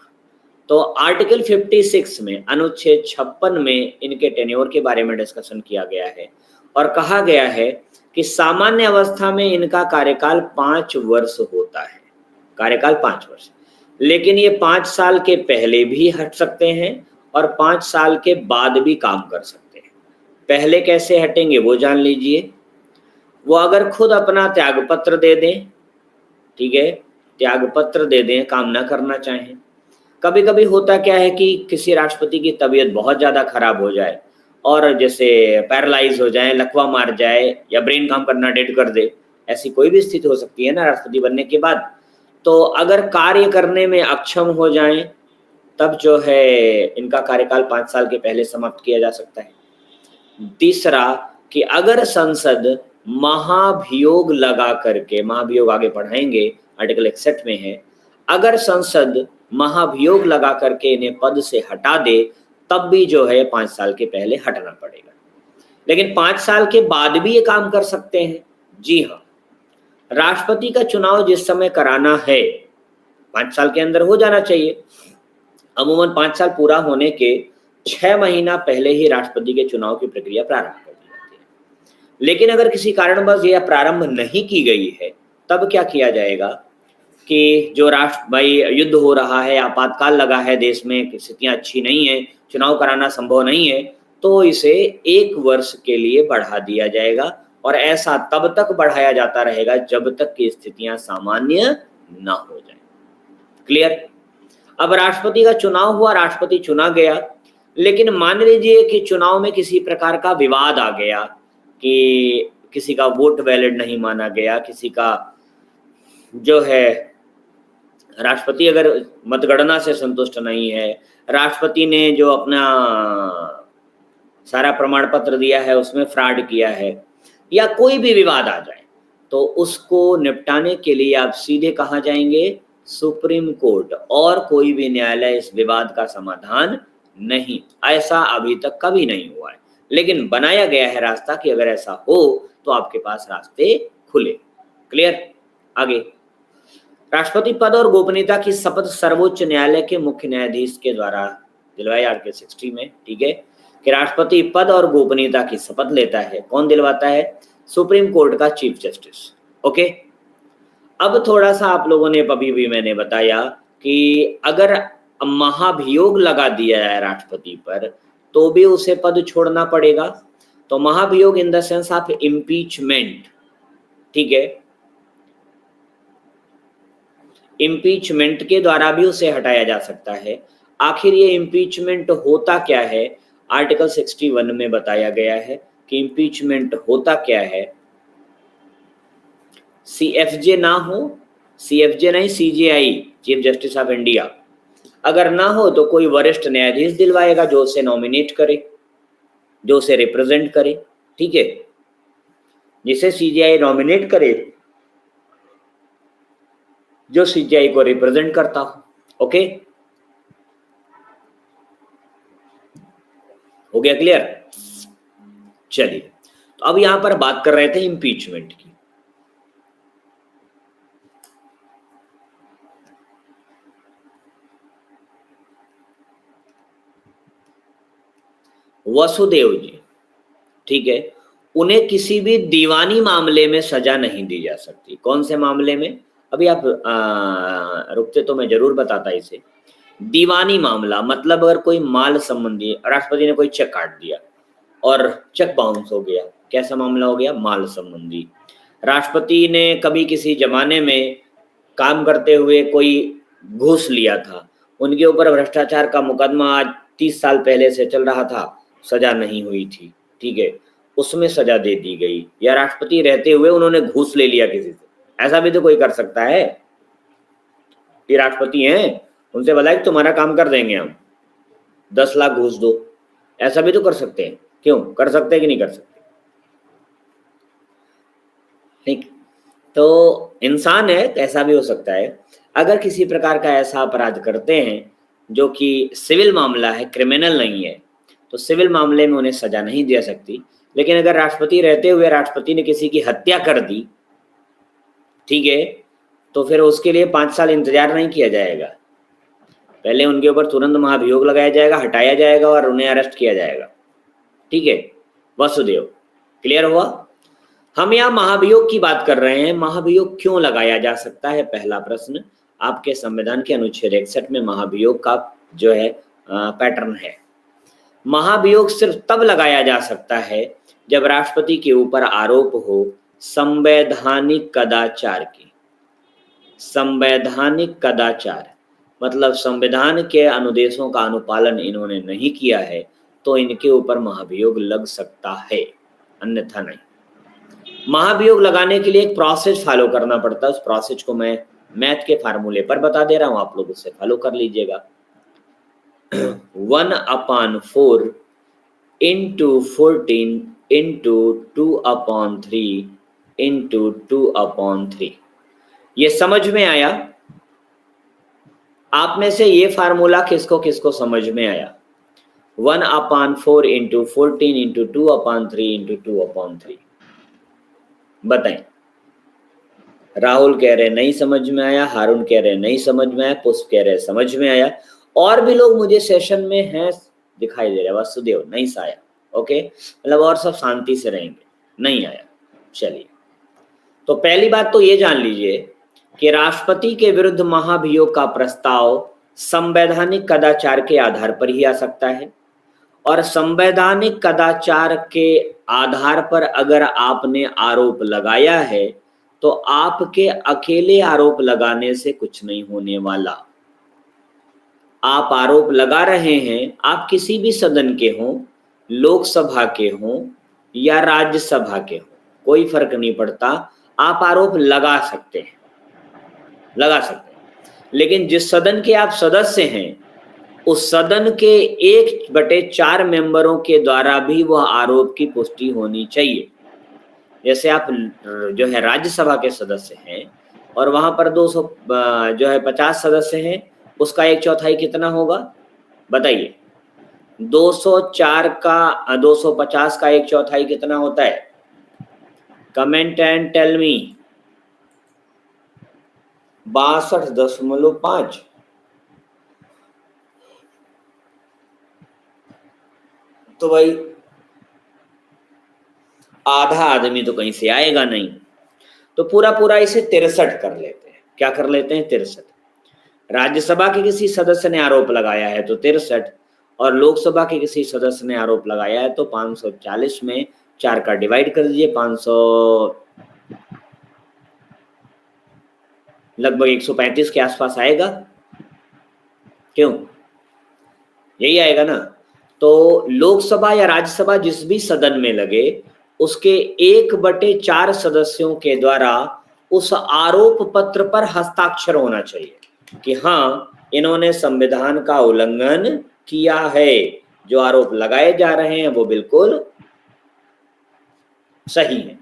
तो आर्टिकल 56 में अनुच्छेद 56 में इनके टेन्योर के बारे में डिस्कशन किया गया है और कहा गया है कि सामान्य अवस्था में इनका कार्यकाल 5 वर्ष होता है, कार्यकाल 5 वर्ष, लेकिन ये 5 साल के पहले भी हट सकते हैं और 5 साल के बाद भी काम कर सकते हैं। पहले कैसे हटेंगे वो जान लीजिए। वो अगर खुद अपना त्यागपत्र दे दें, ठीक है, त्यागपत्र दे दें, काम ना करना चाहें। कभी कभी होता क्या है कि किसी राष्ट्रपति की तबीयत बहुत ज़्यादा खराब हो जाए और जैसे पैरालाइज हो जाए, लकवा मार जाए या ब्रेन काम करना डेड कर दे, ऐसी कोई भी स्थिति हो सकती है ना राष्ट्रपति बनने के बाद। तो अगर कार्य करने में अक्षम हो जाएं तब जो है इनका कार्यकाल 5 साल के पहले समाप्त किया जा सकता है। तीसरा कि अगर संसद महाभियोग लगा करके, महाभियोग आगे पढ़ाएंगे आर्टिकल 61 में है, अगर संसद महाभियोग लगा करके इन्हें पद से हटा दे तब भी जो है 5 साल के पहले हटना पड़ेगा। लेकिन 5 साल के बाद भी ये काम कर सकते हैं। जी हाँ, राष्ट्रपति का चुनाव जिस समय कराना है 5 साल के अंदर हो जाना चाहिए। अमूमन 5 साल पूरा होने के 6 महीना पहले ही राष्ट्रपति के चुनाव की प्रक्रिया प्रारंभ कर दी जाती है। लेकिन अगर किसी कारणवश यह प्रारंभ नहीं की गई है तब क्या किया जाएगा कि जो भाई युद्ध हो रहा है, आपातकाल लगा है देश में, स्थितियां अच्छी नहीं है, चुनाव कराना संभव नहीं है, तो इसे 1 वर्ष के लिए बढ़ा दिया जाएगा और ऐसा तब तक बढ़ाया जाता रहेगा जब तक कि स्थितियां सामान्य ना हो जाए। क्लियर? अब राष्ट्रपति का चुनाव हुआ, राष्ट्रपति चुना गया, लेकिन मान लीजिए कि चुनाव में किसी प्रकार का विवाद आ गया कि किसी का वोट वैलिड नहीं माना गया, किसी का जो है राष्ट्रपति अगर मतगणना से संतुष्ट नहीं है, राष्ट्रपति ने जो अपना सारा प्रमाण पत्र दिया है उसमें फ्रॉड किया है, या कोई भी विवाद आ जाए, तो उसको निपटाने के लिए आप सीधे कहाँ जाएंगे? Supreme court. और कोई भी न्यायालय इस विवाद का समाधान नहीं, ऐसा अभी तक कभी नहीं हुआ है, लेकिन बनाया गया है रास्ता कि अगर ऐसा हो तो आपके पास रास्ते खुले। क्लियर? आगे, राष्ट्रपति पद और गोपनीयता की शपथ सर्वोच्च न्यायालय के मुख्य न्यायाधीश के द्वारा दिलवाई आर्टिकल 60 में। ठीक है, कि राष्ट्रपति पद और गोपनीयता की शपथ लेता है। कौन दिलवाता है? सुप्रीम कोर्ट का चीफ जस्टिस। ओके, अब थोड़ा सा आप लोगों ने अभी भी मैंने बताया कि अगर महाभियोग लगा दिया जाए राष्ट्रपति पर तो भी उसे पद छोड़ना पड़ेगा। तो महाभियोग इन द सेंस ऑफ इम्पीचमेंट, ठीक है, इम्पीचमेंट के द्वारा भी उसे हटाया जा सकता है। आखिर ये इम्पीचमेंट होता क्या है? आर्टिकल 61 में बताया गया है कि इम्पीचमेंट होता क्या है। CFJ ना हो, CFJ नहीं, CJI, chief justice of India, अगर ना हो तो कोई वरिष्ठ न्यायाधीश दिलवाएगा जो उसे नॉमिनेट करे, जो उसे रिप्रेजेंट करे। ठीक है, जिसे सीजीआई नॉमिनेट करे, जो सीजीआई को रिप्रेजेंट करता हो। ओके, हो गया क्लियर? चलिए, तो अब यहां पर बात कर रहे थे इम्पीचमेंट की। वसुदेव जी, ठीक है, उन्हें किसी भी दीवानी मामले में सजा नहीं दी जा सकती। कौन से मामले में? अभी आप रुकते तो मैं जरूर बताता इसे। दीवानी मामला मतलब अगर कोई माल संबंधी, राष्ट्रपति ने कोई चेक काट दिया और चेक बाउंस हो गया, कैसा मामला हो गया? माल संबंधी। राष्ट्रपति ने कभी किसी जमाने में काम करते हुए कोई घूस लिया था, उनके ऊपर भ्रष्टाचार का मुकदमा आज 30 साल पहले से चल रहा था, सजा नहीं हुई थी, ठीक है, उसमें सजा दे दी गई। या राष्ट्रपति रहते हुए उन्होंने घूस ले लिया किसी से, ऐसा भी तो कोई कर सकता है। ये राष्ट्रपति हैं, उनसे बोला कि तुम्हारा काम कर देंगे हम, 10 लाख घूस दो, ऐसा भी तो कर सकते हैं। क्यों कर सकते हैं कि नहीं कर सकते? ठीक, तो इंसान है, ऐसा भी हो सकता है। अगर किसी प्रकार का ऐसा अपराध करते हैं जो कि सिविल मामला है, क्रिमिनल नहीं है, तो सिविल मामले में उन्हें सजा नहीं दे सकती। लेकिन अगर राष्ट्रपति रहते हुए राष्ट्रपति ने किसी की हत्या कर दी, ठीक है, तो फिर उसके लिए 5 साल इंतजार नहीं किया जाएगा, पहले उनके ऊपर तुरंत महाभियोग लगाया जाएगा, हटाया जाएगा और उन्हें अरेस्ट किया जाएगा। ठीक है वसुदेव, क्लियर हुआ? हम यहाँ महाभियोग की बात कर रहे हैं। महाभियोग क्यों लगाया जा सकता है? पहला प्रश्न, आपके संविधान के अनुच्छेद 61 में महाभियोग का जो है पैटर्न है। महाभियोग सिर्फ तब लगाया जा सकता है जब राष्ट्रपति के ऊपर आरोप हो संवैधानिक कदाचार की। संवैधानिक कदाचार मतलब संविधान के अनुदेशों का अनुपालन इन्होंने नहीं किया है, तो इनके ऊपर महाभियोग लग सकता है, अन्यथा नहीं। महाभियोग लगाने के लिए एक प्रोसेस फॉलो करना पड़ता है। उस प्रोसेस को मैं मैथ के फार्मूले पर बता दे रहा हूं, आप लोग उसे फॉलो कर लीजिएगा। 1/4 into 14 into 2/3 into 2/3। ये समझ में आया? आप में से ये फार्मूला किसको किसको समझ में आया? 1/4 into 14 into 2/3 into 2/3 बताएं। राहुल कह रहे नहीं समझ में आया, हारून कह रहे नहीं समझ में आया, पुष्प कह रहे समझ में आया, और भी लोग मुझे सेशन में हैं दिखाई दे रहे। वसुदेव नहीं आया, ओके, मतलब और सब शांति से रहेंगे, नहीं आया। चलिए, तो पहली बात तो ये जान लीजिए कि राष्ट्रपति के विरुद्ध महाभियोग का प्रस्ताव संवैधानिक कदाचार के आधार पर ही आ सकता है, और संवैधानिक कदाचार के आधार पर अगर आपने आरोप लगाया है तो आपके अकेले आरोप लगाने से कुछ नहीं होने वाला। आप आरोप लगा रहे हैं, आप किसी भी सदन के हों, लोकसभा के हों या राज्यसभा के हों, कोई फर्क नहीं पड़ता, आप आरोप लगा सकते हैं, लगा सकते हैं। लेकिन जिस सदन के आप सदस्य हैं, उस सदन के 1/4 मेंबरों के द्वारा भी वह आरोप की पुष्टि होनी चाहिए। जैसे आप जो है राज्यसभा के सदस्य हैं और वहां पर 250 सदस्य हैं, उसका 1/4 कितना होगा बताइए? 204 का 250 का 1/4 कितना होता है? Comment and tell me. 62.5। तो भाई आधा आदमी तो कहीं से आएगा नहीं, तो पूरा पूरा इसे 63 कर लेते हैं। क्या कर लेते हैं? 63। राज्यसभा के किसी सदस्य ने आरोप लगाया है तो 63, और लोकसभा के किसी सदस्य ने आरोप लगाया है तो 540 में 4 का डिवाइड कर दीजिए, 500 लगभग 135 के आसपास आएगा। क्यों? यही आएगा ना। तो लोकसभा या राज्यसभा जिस भी सदन में लगे, उसके 1/4 सदस्यों के द्वारा उस आरोप पत्र पर हस्ताक्षर होना चाहिए कि हाँ, इन्होंने संविधान का उल्लंघन किया है, जो आरोप लगाए जा रहे हैं वो बिल्कुल सही है।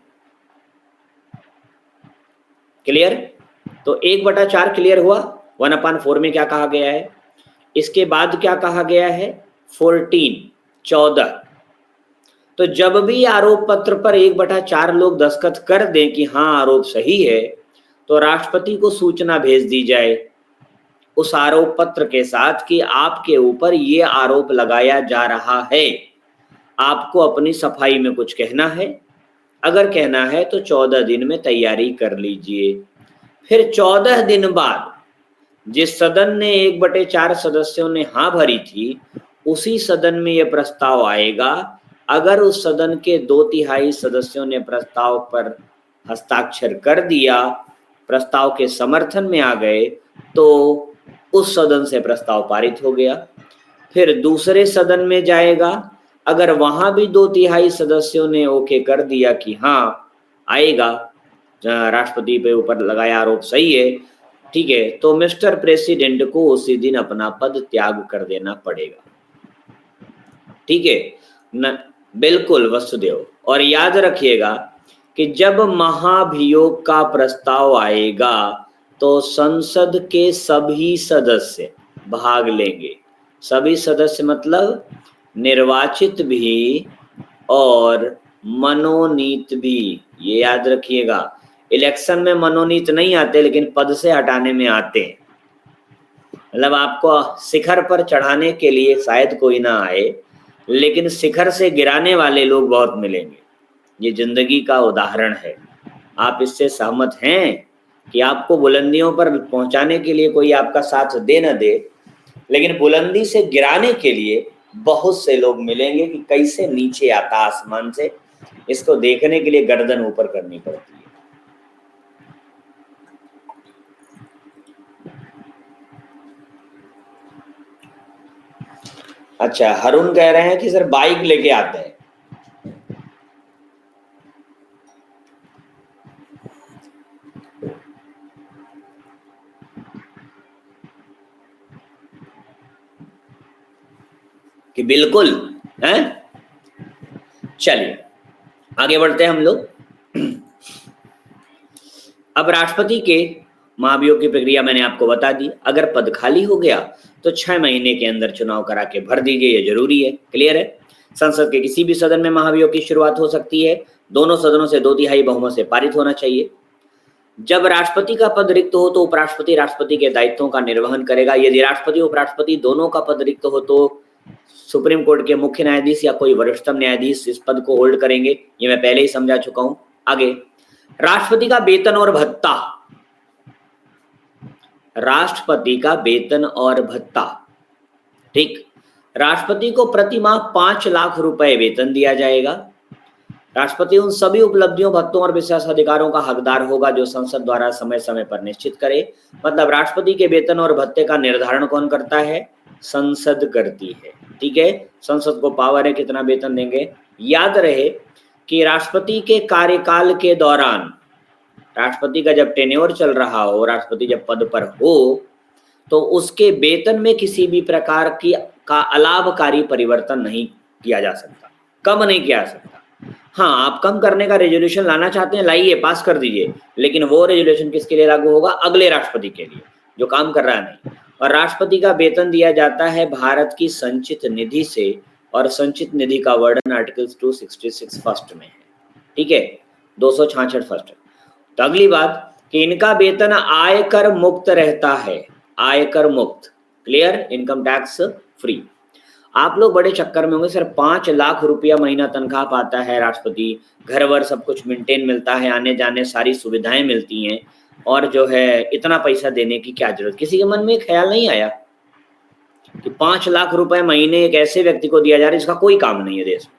क्लियर? तो 1/4 क्लियर हुआ। 1/4 में क्या कहा गया है? इसके बाद क्या कहा गया है? 14 तो जब भी आरोप पत्र पर 1/4 लोग दस्तखत कर दें कि हाँ आरोप सही है, तो राष्ट्रपति को सूचना भेज दी जाए उस आरोप पत्र के साथ कि आपके ऊपर ये आरोप लगाया जा रहा है, आपको अपनी सफाई में कुछ कहना है? अगर कहना है तो 14 दिन में तैयारी कर लीजिए। फिर 14 दिन बाद जिस सदन ने 1/4 सदस्यों ने हाँ भरी थी, उसी सदन में यह प्रस्ताव आएगा। अगर उस सदन के 2/3 सदस्यों ने प्रस्ताव पर हस्ताक्षर कर दिया, प्रस्ताव के समर्थन में आ गए, तो उस सदन से प्रस्ताव पारित हो गया। फिर दूसरे सदन में जाएगा, अगर वहां भी 2/3 सदस्यों ने ओके कर दिया कि हाँ आएगा, राष्ट्रपति पे ऊपर लगाया आरोप सही है, ठीक है, तो मिस्टर प्रेसिडेंट को उसी दिन अपना पद त्याग कर देना पड़ेगा। ठीक है न? बिल्कुल वसुदेव। और याद रखिएगा कि जब महाभियोग का प्रस्ताव आएगा तो संसद के सभी सदस्य भाग लेंगे। सभी सदस्य मतलब निर्वाचित भी और मनोनीत भी। ये याद रखिएगा, इलेक्शन में मनोनीत नहीं आते, लेकिन पद से हटाने में आते हैं। मतलब आपको शिखर पर चढ़ाने के लिए शायद कोई ना आए, लेकिन शिखर से गिराने वाले लोग बहुत मिलेंगे। ये जिंदगी का उदाहरण है। आप इससे सहमत हैं कि आपको बुलंदियों पर पहुंचाने के लिए कोई आपका साथ दे न दे, लेकिन बुलंदी से गिराने के लिए बहुत से लोग मिलेंगे कि कैसे नीचे आता आसमान से। इसको देखने के लिए गर्दन ऊपर करनी पड़ती है। अच्छा, हरुण कह रहे हैं कि सर बाइक लेके आते हैं। कि बिल्कुल हैं? चलिए आगे बढ़ते हैं हम लोग। अब राष्ट्रपति के महाभियोग की प्रक्रिया मैंने आपको बता दी। अगर पद खाली हो गया तो 6 महीने के अंदर चुनाव करा के भर दीजिए, ये जरूरी है। क्लियर है? संसद के किसी भी सदन में महाभियोग की शुरुआत हो सकती है। दोनों सदनों से 2/3 बहुमत से पारित होना चाहिए। जब राष्ट्रपति का पद रिक्त हो तो उपराष्ट्रपति राष्ट्रपति के दायित्वों का निर्वहन करेगा। यदि राष्ट्रपति उपराष्ट्रपति दोनों का पद रिक्त हो तो सुप्रीम कोर्ट के मुख्य न्यायाधीश या कोई वरिष्ठतम न्यायाधीश इस पद को होल्ड करेंगे। ये मैं पहले ही समझा चुका हूं। आगे, राष्ट्रपति का वेतन और भत्ता। राष्ट्रपति का वेतन और भत्ता, ठीक। राष्ट्रपति को प्रति माह 5 लाख रुपए वेतन दिया जाएगा। राष्ट्रपति उन सभी उपलब्धियों, भत्तों और विशेष अधिकारों का हकदार होगा जो संसद द्वारा समय समय पर निश्चित करे। मतलब राष्ट्रपति के वेतन और भत्ते का निर्धारण कौन करता है? संसद करती है। ठीक है, संसद को पावर है कितना वेतन देंगे। याद रहे कि राष्ट्रपति के कार्यकाल के दौरान, राष्ट्रपति का जब टेन्योर चल रहा हो, राष्ट्रपति जब पद पर हो, तो उसके वेतन में किसी भी प्रकार की का अलाभकारी परिवर्तन नहीं किया जा सकता, कम नहीं किया जा सकता। हाँ, आप कम करने का रेजोल्यूशन लाना चाहते हैं, लाइए, पास कर दीजिए, लेकिन वो रेजोल्यूशन किसके लिए लागू होगा? अगले राष्ट्रपति के लिए, जो काम कर रहा है नहीं। और राष्ट्रपति का वेतन दिया जाता है भारत की संचित निधि से, और संचित निधि का वर्णन आर्टिकल 266 फर्स्ट में है। ठीक है, 266 फर्स्ट। तो अगली बात कि इनका वेतन आयकर मुक्त रहता है, आयकर मुक्त। क्लियर? Income tax free. आप लोग बड़े चक्कर में होंगे, सर 5 लाख रुपया महीना तनख्वाह पाता है राष्ट्रपति, घर वर सब कुछ मेंटेन मिलता है, आने जाने सारी सुविधाएं मिलती हैं, और जो है इतना पैसा देने की क्या जरूरत? किसी के मन में ख्याल नहीं आया कि 5 लाख रुपए महीने एक ऐसे व्यक्ति को दिया जा रहा है जिसका कोई काम नहीं है देश में,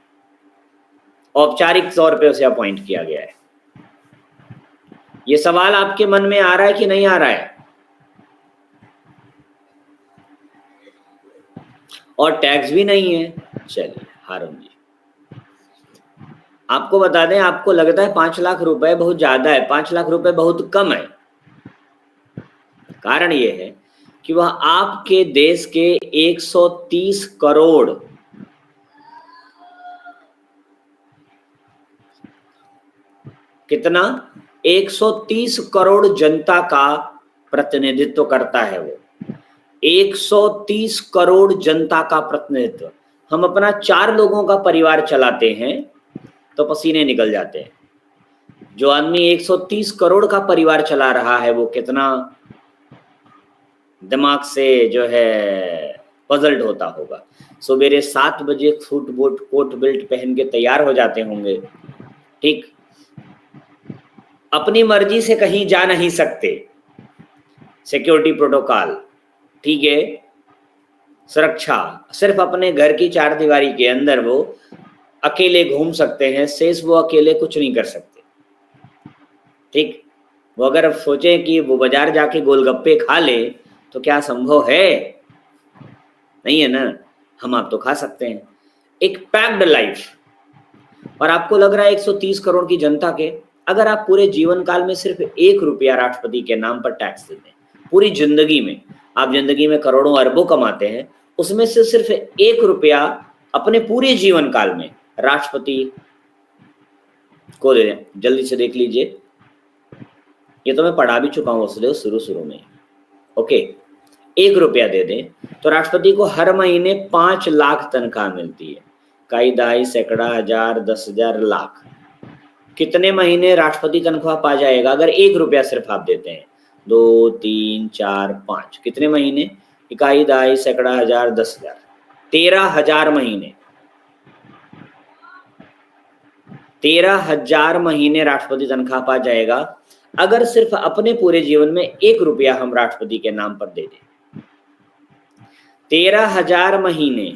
औपचारिक तौर पर उसे अपॉइंट किया गया है। ये सवाल आपके मन में आ रहा है कि नहीं आ रहा है? और टैक्स भी नहीं है। चलिए हारून जी, आपको बता दें, आपको लगता है 5 लाख रुपए बहुत ज्यादा है, 5 लाख रुपए बहुत कम है। कारण ये है कि वह आपके देश के 130 करोड़ कितना 130 करोड़ जनता का प्रतिनिधित्व करता है वो। 130 करोड़ जनता का प्रतिनिधित्व। हम अपना 4 लोगों का परिवार चलाते हैं तो पसीने निकल जाते हैं। जो आदमी 130 करोड़ का परिवार चला रहा है वो कितना दिमाग से जो है पजल्ड होता होगा। सवेरे 7 बजे सूट बूट कोट बेल्ट पहन के तैयार हो जाते होंगे, ठीक, अपनी मर्जी से कहीं जा नहीं सकते, सिक्योरिटी प्रोटोकॉल, ठीक है, सुरक्षा, सिर्फ अपने घर की 4 दीवारी के अंदर वो अकेले घूम सकते हैं, शेष वो अकेले कुछ नहीं कर सकते, ठीक। वो अगर सोचे कि वो बाजार जाके गोलगप्पे खा ले तो क्या संभव है? नहीं है ना। हम आप तो खा सकते हैं। एक पैक्ड लाइफ, और आपको लग रहा है 130 करोड़ की जनता के, अगर आप पूरे जीवन काल में सिर्फ 1 रुपया राष्ट्रपति के नाम पर टैक्स देते हैं, पूरी जिंदगी में, आप जिंदगी में करोड़ों अरबों कमाते हैं, उसमें से सिर्फ 1 रुपया अपने पूरे जीवन काल में राष्ट्रपति को दे दें। जल्दी से देख लीजिए, ये तो मैं पढ़ा भी चुका हूँ शुरू में। ओके, 1 रुपया दे दें तो राष्ट्रपति को हर महीने 5 लाख तनख्वाह मिलती है। कई दाई सैकड़ा हजार 10,000 लाख, कितने महीने राष्ट्रपति तनख्वाह पा जाएगा अगर 1 रुपया सिर्फ आप देते हैं? 2 3 4 5, कितने महीने? इकाई दाई सैकड़ा हजार 10,000, 13,000 महीने। 13,000 महीने राष्ट्रपति तनख्वाह पा जाएगा अगर सिर्फ अपने पूरे जीवन में 1 रुपया हम राष्ट्रपति के नाम पर दे दें। 13,000 महीने,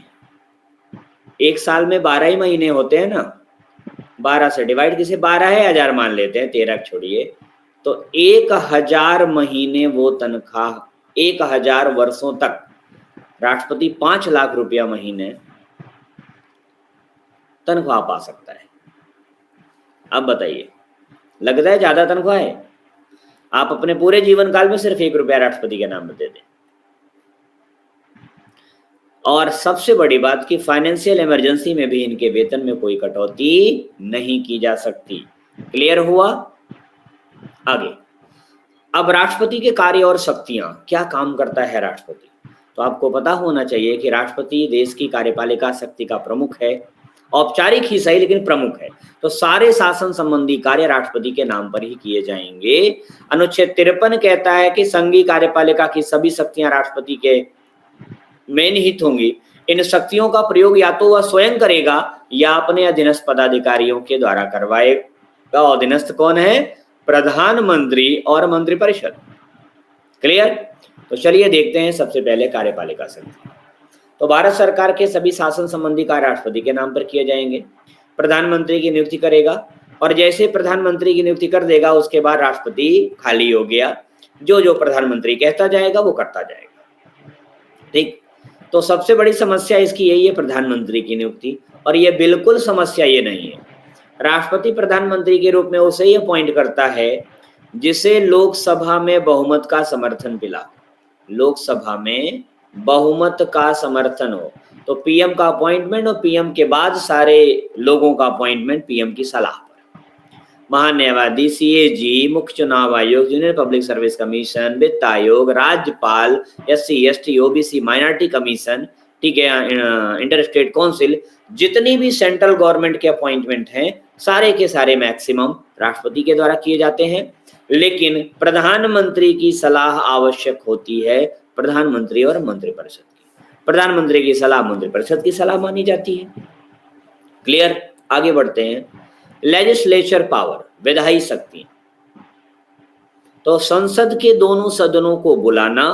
एक साल में 12 ही महीने होते हैं ना, 12 से डिवाइड किसे 12 है, 1000 मान लेते हैं, 13 छोड़िए, तो 1000 महीने वो तनख्वाह, 1000 वर्षों तक राष्ट्रपति 5 लाख रुपया महीने तनख्वाह पा सकता है। अब बताइए, लगता है ज्यादा तनख्वाह है? आप अपने पूरे जीवन काल में सिर्फ 1 रुपया राष्ट्रपति के नाम पर दे दें। और सबसे बड़ी बात कि फाइनेंशियल इमरजेंसी में भी इनके वेतन में कोई कटौती नहीं की जा सकती। क्लियर हुआ? आगे, अब राष्ट्रपति के कार्य और शक्तियां, क्या काम करता है राष्ट्रपति? तो आपको पता होना चाहिए कि राष्ट्रपति देश की कार्यपालिका शक्ति का प्रमुख है, औपचारिक ही सही लेकिन प्रमुख है। तो सारे शासन संबंधी कार्य राष्ट्रपति के नाम पर ही किए जाएंगे। अनुच्छेद 53 कहता है कि संघीय कार्यपालिका की सभी शक्तियां राष्ट्रपति के में निहित होंगी। इन शक्तियों का प्रयोग या तो वह स्वयं करेगा या अपने अधीनस्थ पदाधिकारियों के द्वारा करवाएगा। अधीनस्थ कौन है? प्रधानमंत्री और मंत्रिपरिषद। क्लियर? तो चलिए देखते हैं सबसे पहले कार्यपालिका शक्ति। तो भारत सरकार के सभी शासन संबंधी कार्य राष्ट्रपति के नाम पर किए जाएंगे। प्रधानमंत्री की नियुक्ति करेगा, और जैसे प्रधानमंत्री की नियुक्ति कर देगा उसके बाद राष्ट्रपति खाली हो गया, जो जो प्रधानमंत्री कहता जाएगा वो करता जाएगा, ठीक। तो सबसे बड़ी समस्या इसकी यही है, प्रधानमंत्री की नियुक्ति, और ये बिल्कुल समस्या ये नहीं है। राष्ट्रपति प्रधानमंत्री के रूप में उसे ही अपॉइंट करता है जिसे लोकसभा में बहुमत का समर्थन मिला, लोकसभा में बहुमत का समर्थन हो। तो पीएम का अपॉइंटमेंट, और पीएम के बाद सारे लोगों का अपॉइंटमेंट पीएम की सलाह पर। महान्यायवादी, सीएजी, मुख्य चुनाव आयोग, जूनियर पब्लिक सर्विस कमीशन, वित्त आयोग, राज्यपाल, SC ST OBC minority commission, ठीक है, इंटर स्टेट काउंसिल, जितनी भी सेंट्रल गवर्नमेंट के अपॉइंटमेंट हैं सारे के सारे मैक्सिमम राष्ट्रपति के द्वारा किए जाते हैं। लेकिन प्रधानमंत्री की सलाह आवश्यक होती है प्रधानमंत्री और मंत्रिपरिषद की। प्रधानमंत्री की सलाह मंत्रिपरिषद की सलाह मानी जाती है। क्लियर? आगे बढ़ते हैं। लेजिस्लेचर पावर, विधायी शक्ति। तो संसद के दोनों सदनों को बुलाना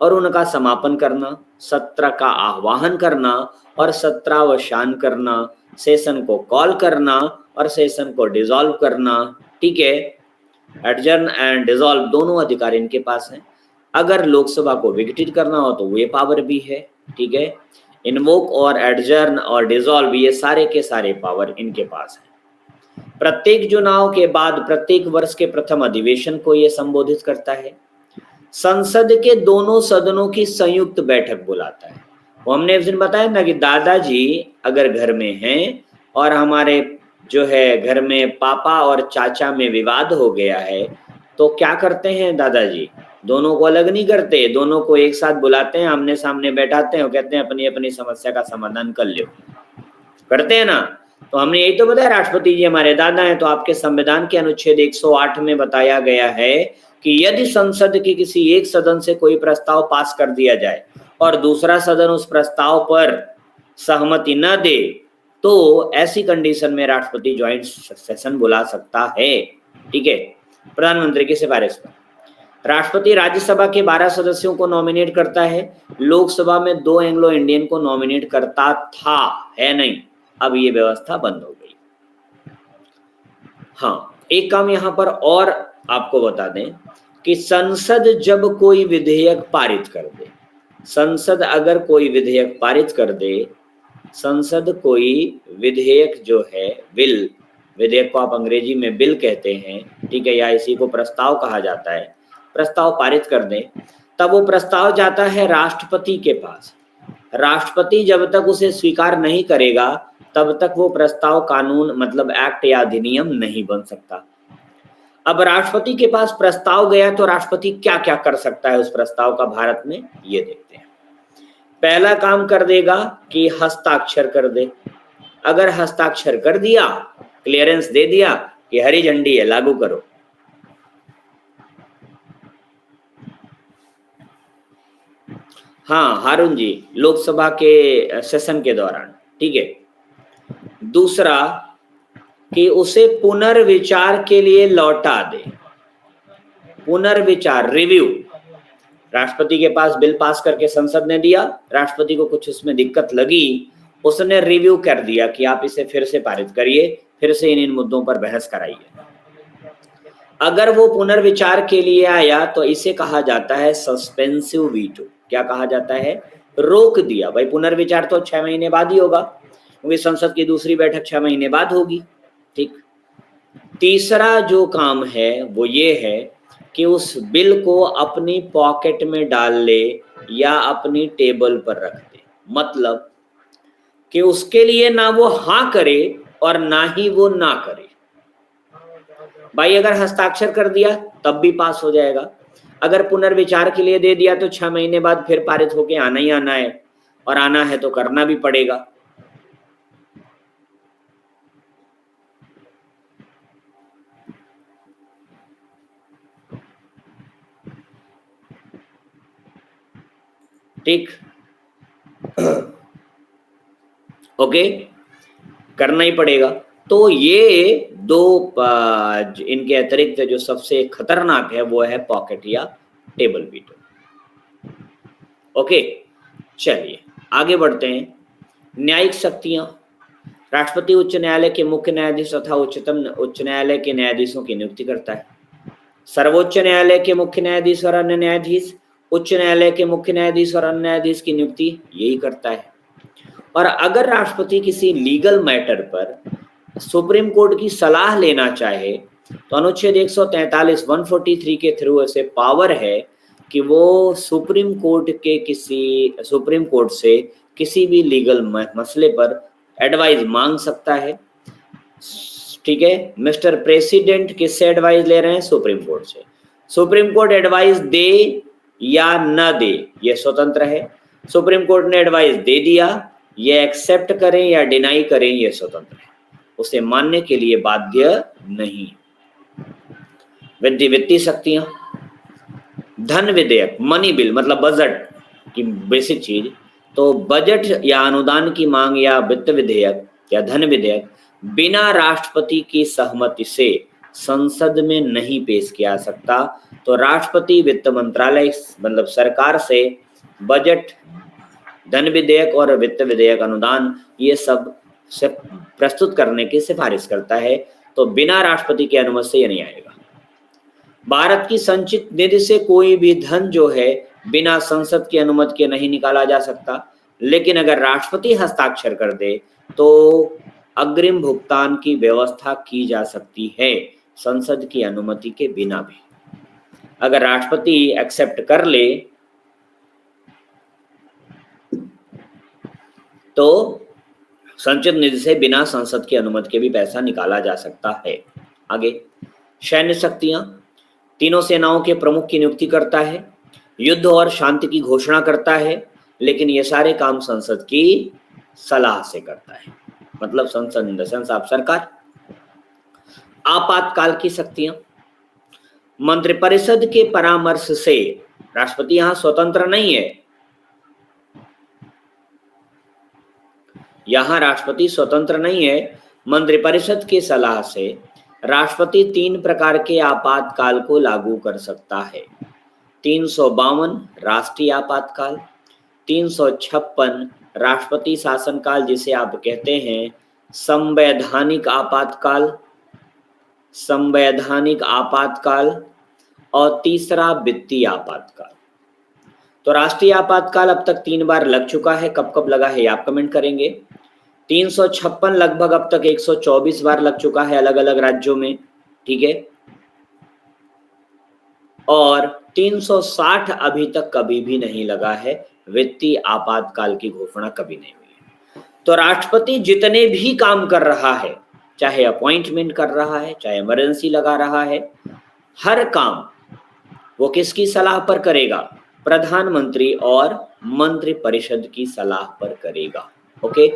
और उनका समापन करना, सत्र का आह्वान करना और सत्रावसान करना, सेशन को कॉल करना और सेशन को डिसॉल्व करना, ठीक है। एडजर्न एंड डिसॉल्व दोनों अधिकार इनके पास हैं। अगर लोकसभा को विघटित करना हो तो ये पावर भी है, ठीक है। इन्वोक और एडजर्न और डिसॉल्व, ये सारे के सारे पावर इनके पास है। प्रत्येक चुनाव के बाद प्रत्येक वर्ष के प्रथम अधिवेशन को यह संबोधित करता है। संसद के दोनों सदनों की संयुक्त बैठक बुलाता है। वो हमने उस दिन बताया ना कि दादाजी अगर घर में हैं और हमारे जो है घर में पापा और चाचा में विवाद हो गया है, तो क्या करते हैं दादाजी? दोनों को अलग नहीं करते, दोनों को एक साथ बुलाते हैं, आमने सामने बैठाते हैं और कहते हैं अपनी अपनी समस्या का समाधान कर लो। करते हैं ना? तो हमने यही तो बताया, राष्ट्रपति जी हमारे दादा हैं। तो आपके संविधान के अनुच्छेद 108 में बताया गया है कि यदि संसद के किसी एक सदन से कोई प्रस्ताव पास कर दिया जाए और दूसरा सदन उस प्रस्ताव पर सहमति न दे, तो ऐसी कंडीशन में राष्ट्रपति ज्वाइंट सेशन बुला सकता है। ठीक है, प्रधानमंत्री की सिफारिश पर राष्ट्रपति राज्यसभा के 12 सदस्यों को नॉमिनेट करता है। लोकसभा में 2 एंग्लो इंडियन को नॉमिनेट करता था, है नहीं, अब ये व्यवस्था बंद हो गई। हाँ, एक काम यहां पर और आपको बता दें कि संसद जब कोई विधेयक पारित कर दे, संसद अगर कोई विधेयक पारित कर दे, संसद कोई विधेयक जो है बिल, विधेयक को आप अंग्रेजी में बिल कहते हैं, ठीक है, या इसी को प्रस्ताव कहा जाता है, प्रस्ताव पारित कर दें, तब वो प्रस्ताव जाता है राष्ट्रपति के पास। राष्ट्रपति जब तक उसे स्वीकार नहीं करेगा तब तक वो प्रस्ताव कानून मतलब एक्ट या अधिनियम नहीं बन सकता। अब राष्ट्रपति के पास प्रस्ताव गया तो राष्ट्रपति क्या क्या कर सकता है उस प्रस्ताव का भारत में, ये देखते हैं। पहला काम कर देगा कि हस्ताक्षर कर दे। अगर हस्ताक्षर कर दिया, क्लियरेंस दे दिया कि हरी झंडी है, लागू करो। हाँ हारून जी, लोकसभा के सेशन के दौरान, ठीक है। दूसरा कि उसे पुनर्विचार के लिए लौटा दे। पुनर्विचार, रिव्यू। राष्ट्रपति के पास बिल पास करके संसद ने दिया, राष्ट्रपति को कुछ उसमें दिक्कत लगी, उसने रिव्यू कर दिया कि आप इसे फिर से पारित करिए, फिर से इन मुद्दों पर बहस कराइए। अगर वो पुनर्विचार के लिए आया तो इसे कहा जाता है सस्पेंसिव वीटो। क्या कहा जाता है? रोक दिया। भाई पुनर्विचार तो 6 महीने बाद ही होगा, क्योंकि संसद की दूसरी बैठक 6 महीने बाद होगी। ठीक। तीसरा जो काम है वो ये है कि उस बिल को अपनी पॉकेट में डाल ले या अपनी टेबल पर रख दे। मतलब कि उसके लिए ना वो हाँ करे और ना ही वो ना करे। भाई अगर हस्ताक्षर कर दिया तब भी पास हो जाएगा, अगर पुनर्विचार के लिए दे दिया तो 6 महीने बाद फिर पारित होके आना ही आना है, और आना है तो करना भी पड़ेगा। ठीक, ओके, करना ही पड़ेगा। तो ये दो इनके अतिरिक्त जो सबसे खतरनाक है वो है पॉकेट या टेबल वीटो। ओके, चलिए आगे बढ़ते हैं। न्यायिक शक्तियां। राष्ट्रपति उच्च न्यायालय के मुख्य न्यायाधीश तथा उच्चतम उच्च न्यायालय के न्यायाधीशों की नियुक्ति करता है। सर्वोच्च न्यायालय के मुख्य न्यायाधीश और अन्य न्यायाधीश, उच्च न्यायालय के मुख्य न्यायाधीश और अन्य न्यायाधीश की नियुक्ति यही करता है। और अगर राष्ट्रपति किसी लीगल मैटर पर सुप्रीम कोर्ट की सलाह लेना चाहे तो अनुच्छेद 143 143 के थ्रू ऐसे पावर है कि वो सुप्रीम कोर्ट से किसी भी लीगल मसले पर एडवाइस मांग सकता है। ठीक है, मिस्टर प्रेसिडेंट किससे एडवाइस ले रहे हैं? सुप्रीम कोर्ट से। सुप्रीम कोर्ट एडवाइस दे या न दे ये स्वतंत्र है। सुप्रीम कोर्ट ने एडवाइस दे दिया, ये एक्सेप्ट करें या डिनाई करें ये स्वतंत्र है, उसे मानने के लिए बाध्य नहीं। वित्तीय शक्तियां। धन विधेयक, मनी बिल मतलब बजट की बेसिक चीज, तो बजट या अनुदान की मांग या वित्त विधेयक या धन विधेयक बिना राष्ट्रपति की सहमति से संसद में नहीं पेश किया सकता। तो राष्ट्रपति वित्त मंत्रालय मतलब सरकार से बजट, धन विधेयक और वित्त विधेयक, अनुदान, ये सब से प्रस्तुत करने की सिफारिश करता है। तो बिना राष्ट्रपति की अनुमति से ये नहीं आएगा। भारत की संचित निधि से कोई भी धन जो है बिना संसद की अनुमति के नहीं निकाला जा सकता, लेकिन अगर राष्ट्रपति हस्ताक्षर कर दे तो अग्रिम भुगतान की व्यवस्था की जा सकती है संसद की अनुमति के बिना भी। अगर राष्ट्रपति एक्सेप्ट कर ले तो संचित निधि से बिना संसद की अनुमति के भी पैसा निकाला जा सकता है। आगे, सैन्य शक्तियां, तीनों सेनाओं के प्रमुख की नियुक्ति करता है, युद्ध और शांति की घोषणा करता है, लेकिन ये सारे काम संसद की सलाह से करता है। मतलब संसद इन द सेंस आप सरकार। आपातकाल की शक्तियां, मंत्रिपरिषद के परामर्श से, राष्ट्रपति यहां स्वतंत्र नहीं है, यहां राष्ट्रपति स्वतंत्र नहीं है, मंत्रिपरिषद की सलाह से राष्ट्रपति 3 प्रकार के आपातकाल को लागू कर सकता है। 352 राष्ट्रीय आपातकाल, 356 राष्ट्रपति शासनकाल जिसे आप कहते हैं संवैधानिक आपातकाल, संवैधानिक आपातकाल, और तीसरा वित्तीय आपातकाल। तो राष्ट्रीय आपातकाल अब तक 3 बार लग चुका है, कब कब लगा है आप कमेंट करेंगे। 356 लगभग अब तक 124 बार लग चुका है अलग अलग राज्यों में, ठीक है। और 360 अभी तक कभी भी नहीं लगा है, वित्तीय आपातकाल की घोषणा कभी नहीं हुई है। तो राष्ट्रपति जितने भी काम कर रहा है, चाहे अपॉइंटमेंट कर रहा है, चाहे इमरजेंसी लगा रहा है, हर काम वो किसकी सलाह पर करेगा? प्रधानमंत्री और मंत्रिपरिषद की सलाह पर करेगा। ओके,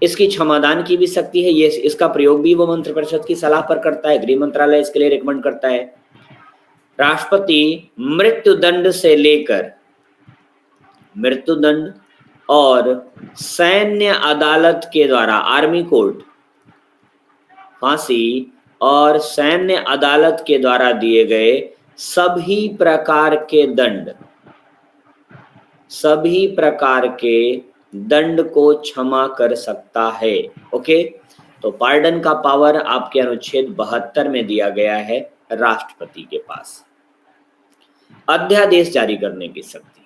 इसकी क्षमादान की भी शक्ति है, ये इसका प्रयोग भी वो मंत्रिपरिषद की सलाह पर करता है, गृह मंत्रालय इसके लिए रिकमेंड करता है। राष्ट्रपति मृत्युदंड से लेकर मृत्युदंड और सैन्य अदालत के द्वारा आर्मी कोर्ट, फांसी और सैन्य अदालत के द्वारा दिए गए सभी प्रकार के दंड को क्षमा कर सकता है। ओके, तो पार्डन का पावर आपके अनुच्छेद 72 में दिया गया है राष्ट्रपति के पास। अध्यादेश जारी करने की शक्ति,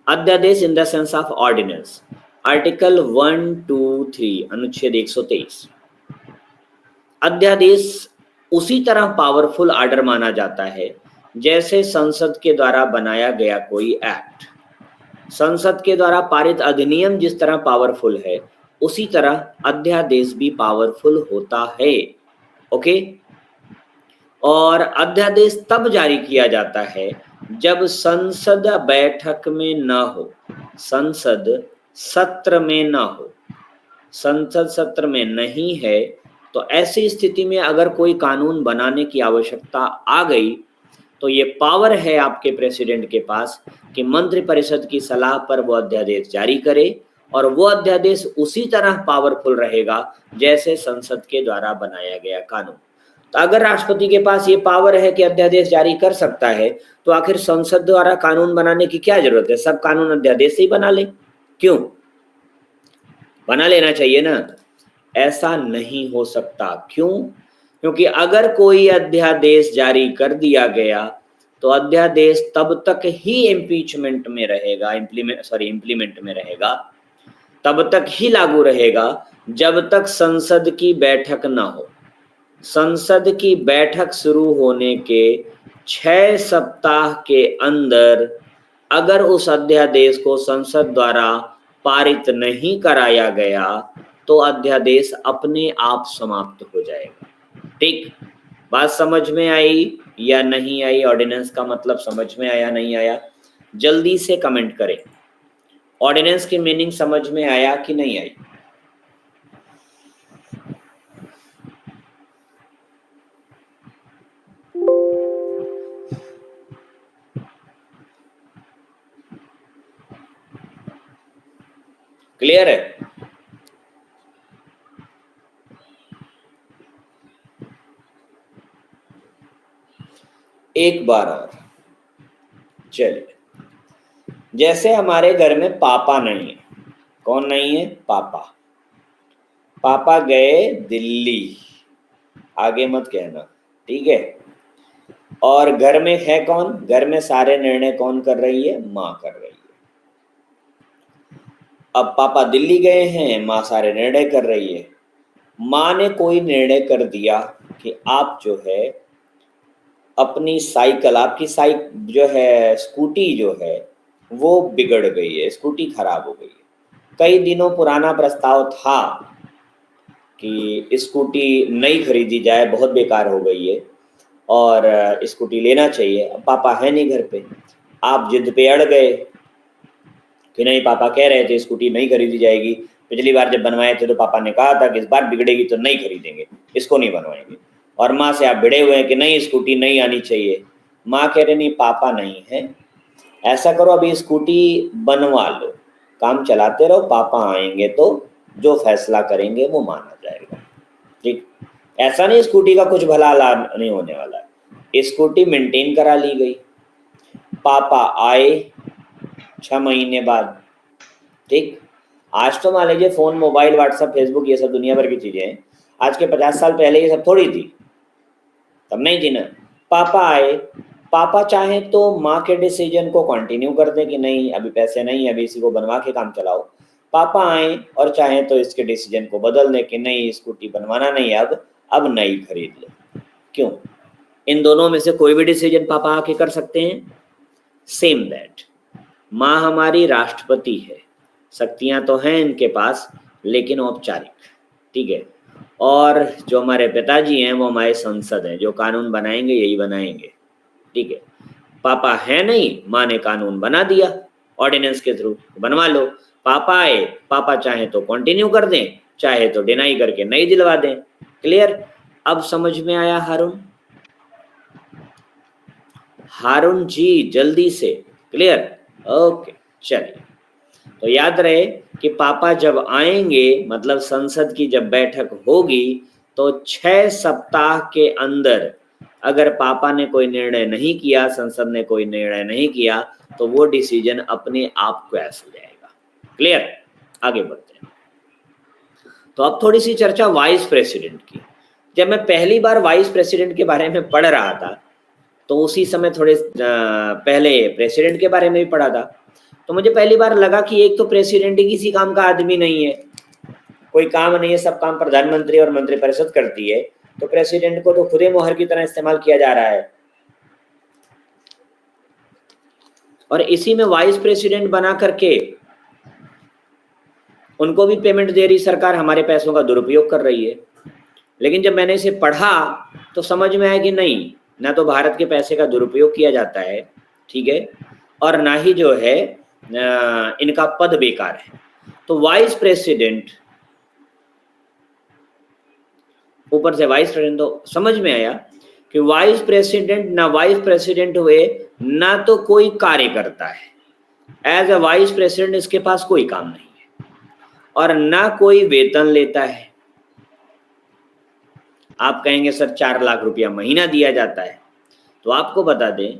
अध्यादेश in the sense of ordinance, article 1, 2, 3 अनुच्छेद 123। अध्यादेश उसी तरह पावरफुल ऑर्डर माना जाता है जैसे संसद के द्वारा बनाया गया कोई एक्ट। संसद के द्वारा पारित अधिनियम जिस तरह पावरफुल है, उसी तरह अध्यादेश भी पावरफुल होता है। ओके, और अध्यादेश तब जारी किया जाता है जब संसद बैठक में न हो, संसद सत्र में न हो। संसद सत्र में नहीं है तो ऐसी स्थिति में अगर कोई कानून बनाने की आवश्यकता आ गई तो ये पावर है आपके प्रेसिडेंट के पास कि मंत्रिपरिषद की सलाह पर वो अध्यादेश जारी करे, और वो अध्यादेश उसी तरह पावरफुल रहेगा जैसे संसद के द्वारा बनाया गया कानून। तो अगर राष्ट्रपति के पास ये पावर है कि अध्यादेश जारी कर सकता है, तो आखिर संसद द्वारा कानून बनाने की क्या जरूरत है? सब कानून अध्यादेश से ही बना ले, क्यों? बना लेना चाहिए ना। ऐसा नहीं हो सकता। क्यों? क्योंकि अगर कोई अध्यादेश जारी कर दिया गया तो अध्यादेश तब तक ही इम्पीचमेंट में रहेगा, इम्प्लीमेंट में रहेगा, तब तक ही लागू रहेगा जब तक संसद की बैठक ना हो। संसद की बैठक शुरू होने के 6 सप्ताह के अंदर अगर उस अध्यादेश को संसद द्वारा पारित नहीं कराया गया तो अध्यादेश अपने आप समाप्त हो जाएगा। ठीक, बात समझ में आई या नहीं आई? ऑर्डिनेंस का मतलब समझ में आया नहीं आया? जल्दी से कमेंट करें, ऑर्डिनेंस की मीनिंग समझ में आया कि नहीं आई? क्लियर है? एक बार और चलिए, जैसे हमारे घर में पापा नहीं है। कौन नहीं है? पापा। पापा गए दिल्ली, आगे मत कहना, ठीक है। और घर में है कौन? घर में सारे निर्णय कौन कर रही है? माँ कर रही है। अब पापा दिल्ली गए हैं, माँ सारे निर्णय कर रही है। माँ ने कोई निर्णय कर दिया कि आप जो है अपनी साइकिल, आपकी जो है स्कूटी जो है वो बिगड़ गई है, स्कूटी खराब हो गई है, कई दिनों पुराना प्रस्ताव था कि स्कूटी नई खरीदी जाए, बहुत बेकार हो गई है और स्कूटी लेना चाहिए। अब पापा है नहीं घर पे, आप जिद पे अड़ गए कि नहीं, पापा कह रहे थे स्कूटी नहीं खरीदी जाएगी। पिछली बार जब बनवाए थे तो पापा ने कहा था कि इस बार बिगड़ेगी तो नहीं खरीदेंगे, इसको नहीं बनवाएंगे। और माँ से आप भिड़े हुए हैं कि नहीं स्कूटी नहीं आनी चाहिए। माँ कह रहे नहीं, पापा नहीं है, ऐसा करो अभी स्कूटी बनवा लो, काम चलाते रहो, पापा आएंगे तो जो फैसला करेंगे वो माना जाएगा। ठीक, ऐसा नहीं स्कूटी का कुछ भला लाभ नहीं होने वाला है। स्कूटी मेंटेन करा ली गई, पापा आए 6 महीने बाद। ठीक, आज तो मान लीजिए फोन, मोबाइल, व्हाट्सएप, फेसबुक, ये सब दुनिया भर की चीजें हैं। आज के 50 साल पहले ये सब थोड़ी थी, तब नहीं थी ना। पापा आए, पापा चाहे तो माँ के डिसीजन को कंटिन्यू कर दें कि नहीं अभी पैसे नहीं, अभी इसी को बनवा के काम चलाओ। पापा आए और चाहे तो इसके डिसीजन को बदल दें कि नहीं स्कूटी बनवाना नहीं, अब नई खरीद लो। क्यों? इन दोनों में से कोई भी डिसीजन पापा आके कर सकते हैं। सेम दैट माँ हमारी राष्ट्रपति है, शक्तियां तो हैं इनके पास लेकिन औपचारिक, ठीक है। और जो हमारे पिताजी हैं वो हमारे संसद हैं, जो कानून बनाएंगे यही बनाएंगे, ठीक है। पापा है नहीं, माँ ने कानून बना दिया ऑर्डिनेंस के थ्रू, बनवा लो। पापा आए, पापा चाहे तो कंटिन्यू कर दें, चाहे तो डिनाई करके नई दिलवा दें। क्लियर? अब समझ में आया हारून? हारून जी जल्दी से, क्लियर? ओके, चलिए। तो याद रहे कि पापा जब आएंगे, मतलब संसद की जब बैठक होगी, तो 6 सप्ताह के अंदर अगर पापा ने कोई निर्णय नहीं किया, संसद ने कोई निर्णय नहीं किया, तो वो डिसीजन अपने आप क्रैश हो जाएगा। क्लियर? आगे बढ़ते हैं। तो अब थोड़ी सी चर्चा वाइस प्रेसिडेंट की। जब मैं पहली बार वाइस प्रेसिडेंट के बारे में पढ़ रहा था, तो उसी समय थोड़े पहले प्रेसिडेंट के बारे में भी पढ़ा था, तो मुझे पहली बार लगा कि एक तो प्रेसिडेंट ही किसी काम का आदमी नहीं है, कोई काम नहीं है, सब काम प्रधानमंत्री और मंत्रिपरिषद करती है, तो प्रेसिडेंट को तो खुदे मोहर की तरह इस्तेमाल किया जा रहा है। और इसी में वाइस प्रेसिडेंट बना करके उनको भी पेमेंट दे रही सरकार, हमारे पैसों का दुरुपयोग कर रही है। लेकिन जब मैंने इसे पढ़ा तो समझ में आया कि नहीं, ना तो भारत के पैसे का दुरुपयोग किया जाता है, ठीक है, और ना ही जो है इनका पद बेकार है। तो वाइस प्रेसिडेंट, ऊपर से वाइस प्रेसिडेंट, तो समझ में आया कि वाइस प्रेसिडेंट ना वाइस प्रेसिडेंट हुए ना तो कोई कार्य करता है। एज अ वाइस प्रेसिडेंट इसके पास कोई काम नहीं है और ना कोई वेतन लेता है। आप कहेंगे सर 4 लाख रुपया महीना दिया जाता है, तो आपको बता दें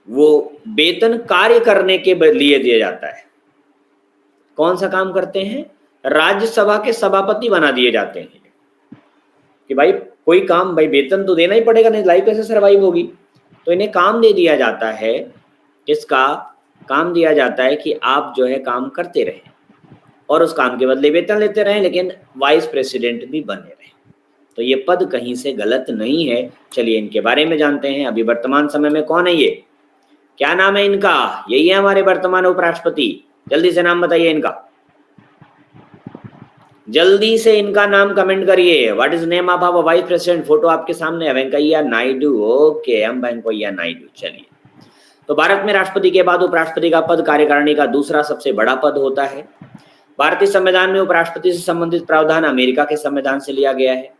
वो वेतन कार्य करने के लिए दिया जाता है। कौन सा काम करते हैं? राज्यसभा के सभापति बना दिए जाते हैं कि भाई कोई काम, भाई वेतन तो देना ही पड़ेगा, नहीं लाइफ कैसे सर्वाइव होगी। तो इन्हें काम दे दिया जाता है, इसका काम दिया जाता है कि आप जो है काम करते रहें और उस काम के बदले वेतन लेते रहें, लेकिन वाइस प्रेसिडेंट भी बने रहें। तो ये पद कहीं से गलत नहीं है। चलिए इनके बारे में जानते हैं। अभी वर्तमान समय में कौन है ये, क्या नाम है इनका? यही है हमारे वर्तमान उपराष्ट्रपति। जल्दी से नाम बताइए इनका, जल्दी से इनका नाम कमेंट करिए। What is name of our vice president? Photo आपके सामने है, वेंकैया नायडू। Okay, M Venkaiah Naidu. चलिए, तो भारत में राष्ट्रपति के बाद उपराष्ट्रपति का पद कार्यकारिणी का दूसरा सबसे बड़ा पद होता है। भारतीय संविधान में उपराष्ट्रपति से संबंधित प्रावधान अमेरिका के संविधान से लिया गया है।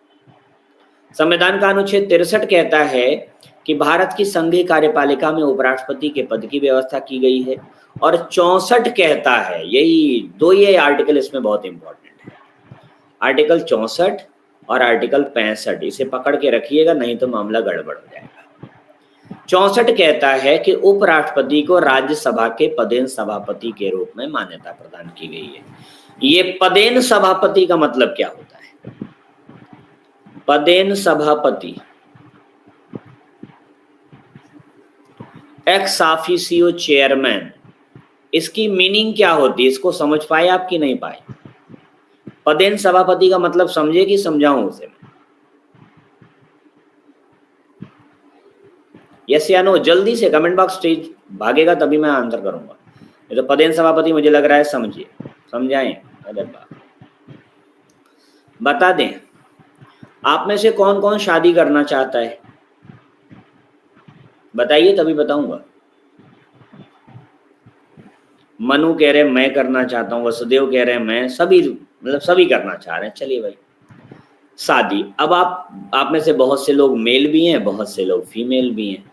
संविधान का अनुच्छेद 63 कहता है कि भारत की संघीय कार्यपालिका में उपराष्ट्रपति के पद की व्यवस्था की गई है, और 64 कहता है, ये आर्टिकल इसमें बहुत इंपॉर्टेंट है, आर्टिकल 64 और आर्टिकल 65, इसे पकड़ के रखिएगा नहीं तो मामला गड़बड़ हो जाएगा। 64 कहता है कि उपराष्ट्रपति को राज्यसभा के पदेन सभापति के रूप में मान्यता प्रदान की गई है। ये पदेन सभापति का मतलब क्या होता है? पदेन सभापति, एक्स ऑफिसियो चेयरमैन, इसकी मीनिंग क्या होती है? इसको समझ पाए आप कि नहीं पाए? पदेन सभापति का मतलब समझे कि समझाऊं उसे? यस या नो? जल्दी से कमेंट बॉक्स स्टेज भागेगा तभी मैं आंसर करूंगा। ये तो पदेन सभापति मुझे लग रहा है समझिए। समझाएं? अरे बाप, बता दें, आप में से कौन कौन शादी करना चाहता है? बताइए तभी बताऊंगा। मनु कह रहे हैं मैं करना चाहता हूँ, वसुदेव कह रहे हैं मैं, सभी मतलब सभी करना चाह रहे हैं। चलिए भाई, शादी। अब आप में से बहुत से लोग मेल भी हैं, बहुत से लोग फीमेल भी हैं।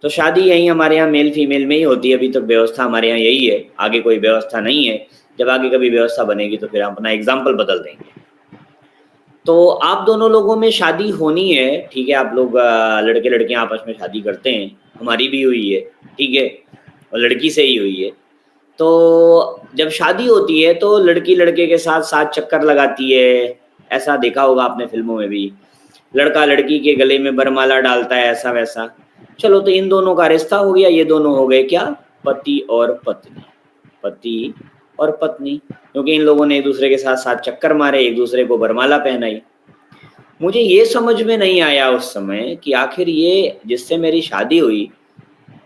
तो शादी यही हमारे यहाँ मेल फीमेल में ही होती है। अभी तक व्यवस्था हमारे यहाँ यही है, आगे कोई व्यवस्था नहीं है। जब आगे कभी व्यवस्था बनेगी तो फिर हम अपना एग्जाम्पल बदल देंगे। तो आप दोनों लोगों में शादी होनी है, ठीक है। आप लोग लड़के लड़कियां आपस में शादी करते हैं, हमारी भी हुई है, ठीक है, और लड़की से ही हुई है। तो जब शादी होती है तो लड़की लड़के के साथ साथ चक्कर लगाती है, ऐसा देखा होगा आपने फिल्मों में भी। लड़का लड़की के गले में बरमाला डालता है, ऐसा वैसा। चलो, तो इन दोनों का रिश्ता हो गया, ये दोनों हो गए क्या? पति और पत्नी। पति और पत्नी, क्योंकि इन लोगों ने एक दूसरे के साथ साथ चक्कर मारे, एक दूसरे को बरमाला पहनाई। मुझे ये समझ में नहीं आया उस समय कि आखिर ये जिससे मेरी शादी हुई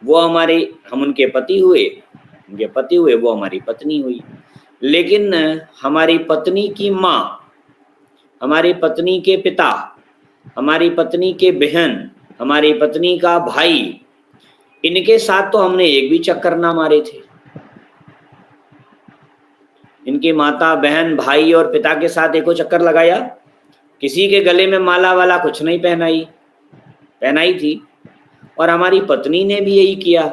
वो हम उनके पति हुए, उनके पति हुए, वो हमारी पत्नी हुई। लेकिन हमारी पत्नी की माँ, हमारी पत्नी के पिता, हमारी पत्नी के बहन, हमारी पत्नी का भाई, इनके साथ तो हमने एक भी चक्कर ना मारे थे। इनकी माता, बहन, भाई और पिता के साथ एको चक्कर लगाया? किसी के गले में माला वाला कुछ नहीं पहनाई थी। और हमारी पत्नी ने भी यही किया।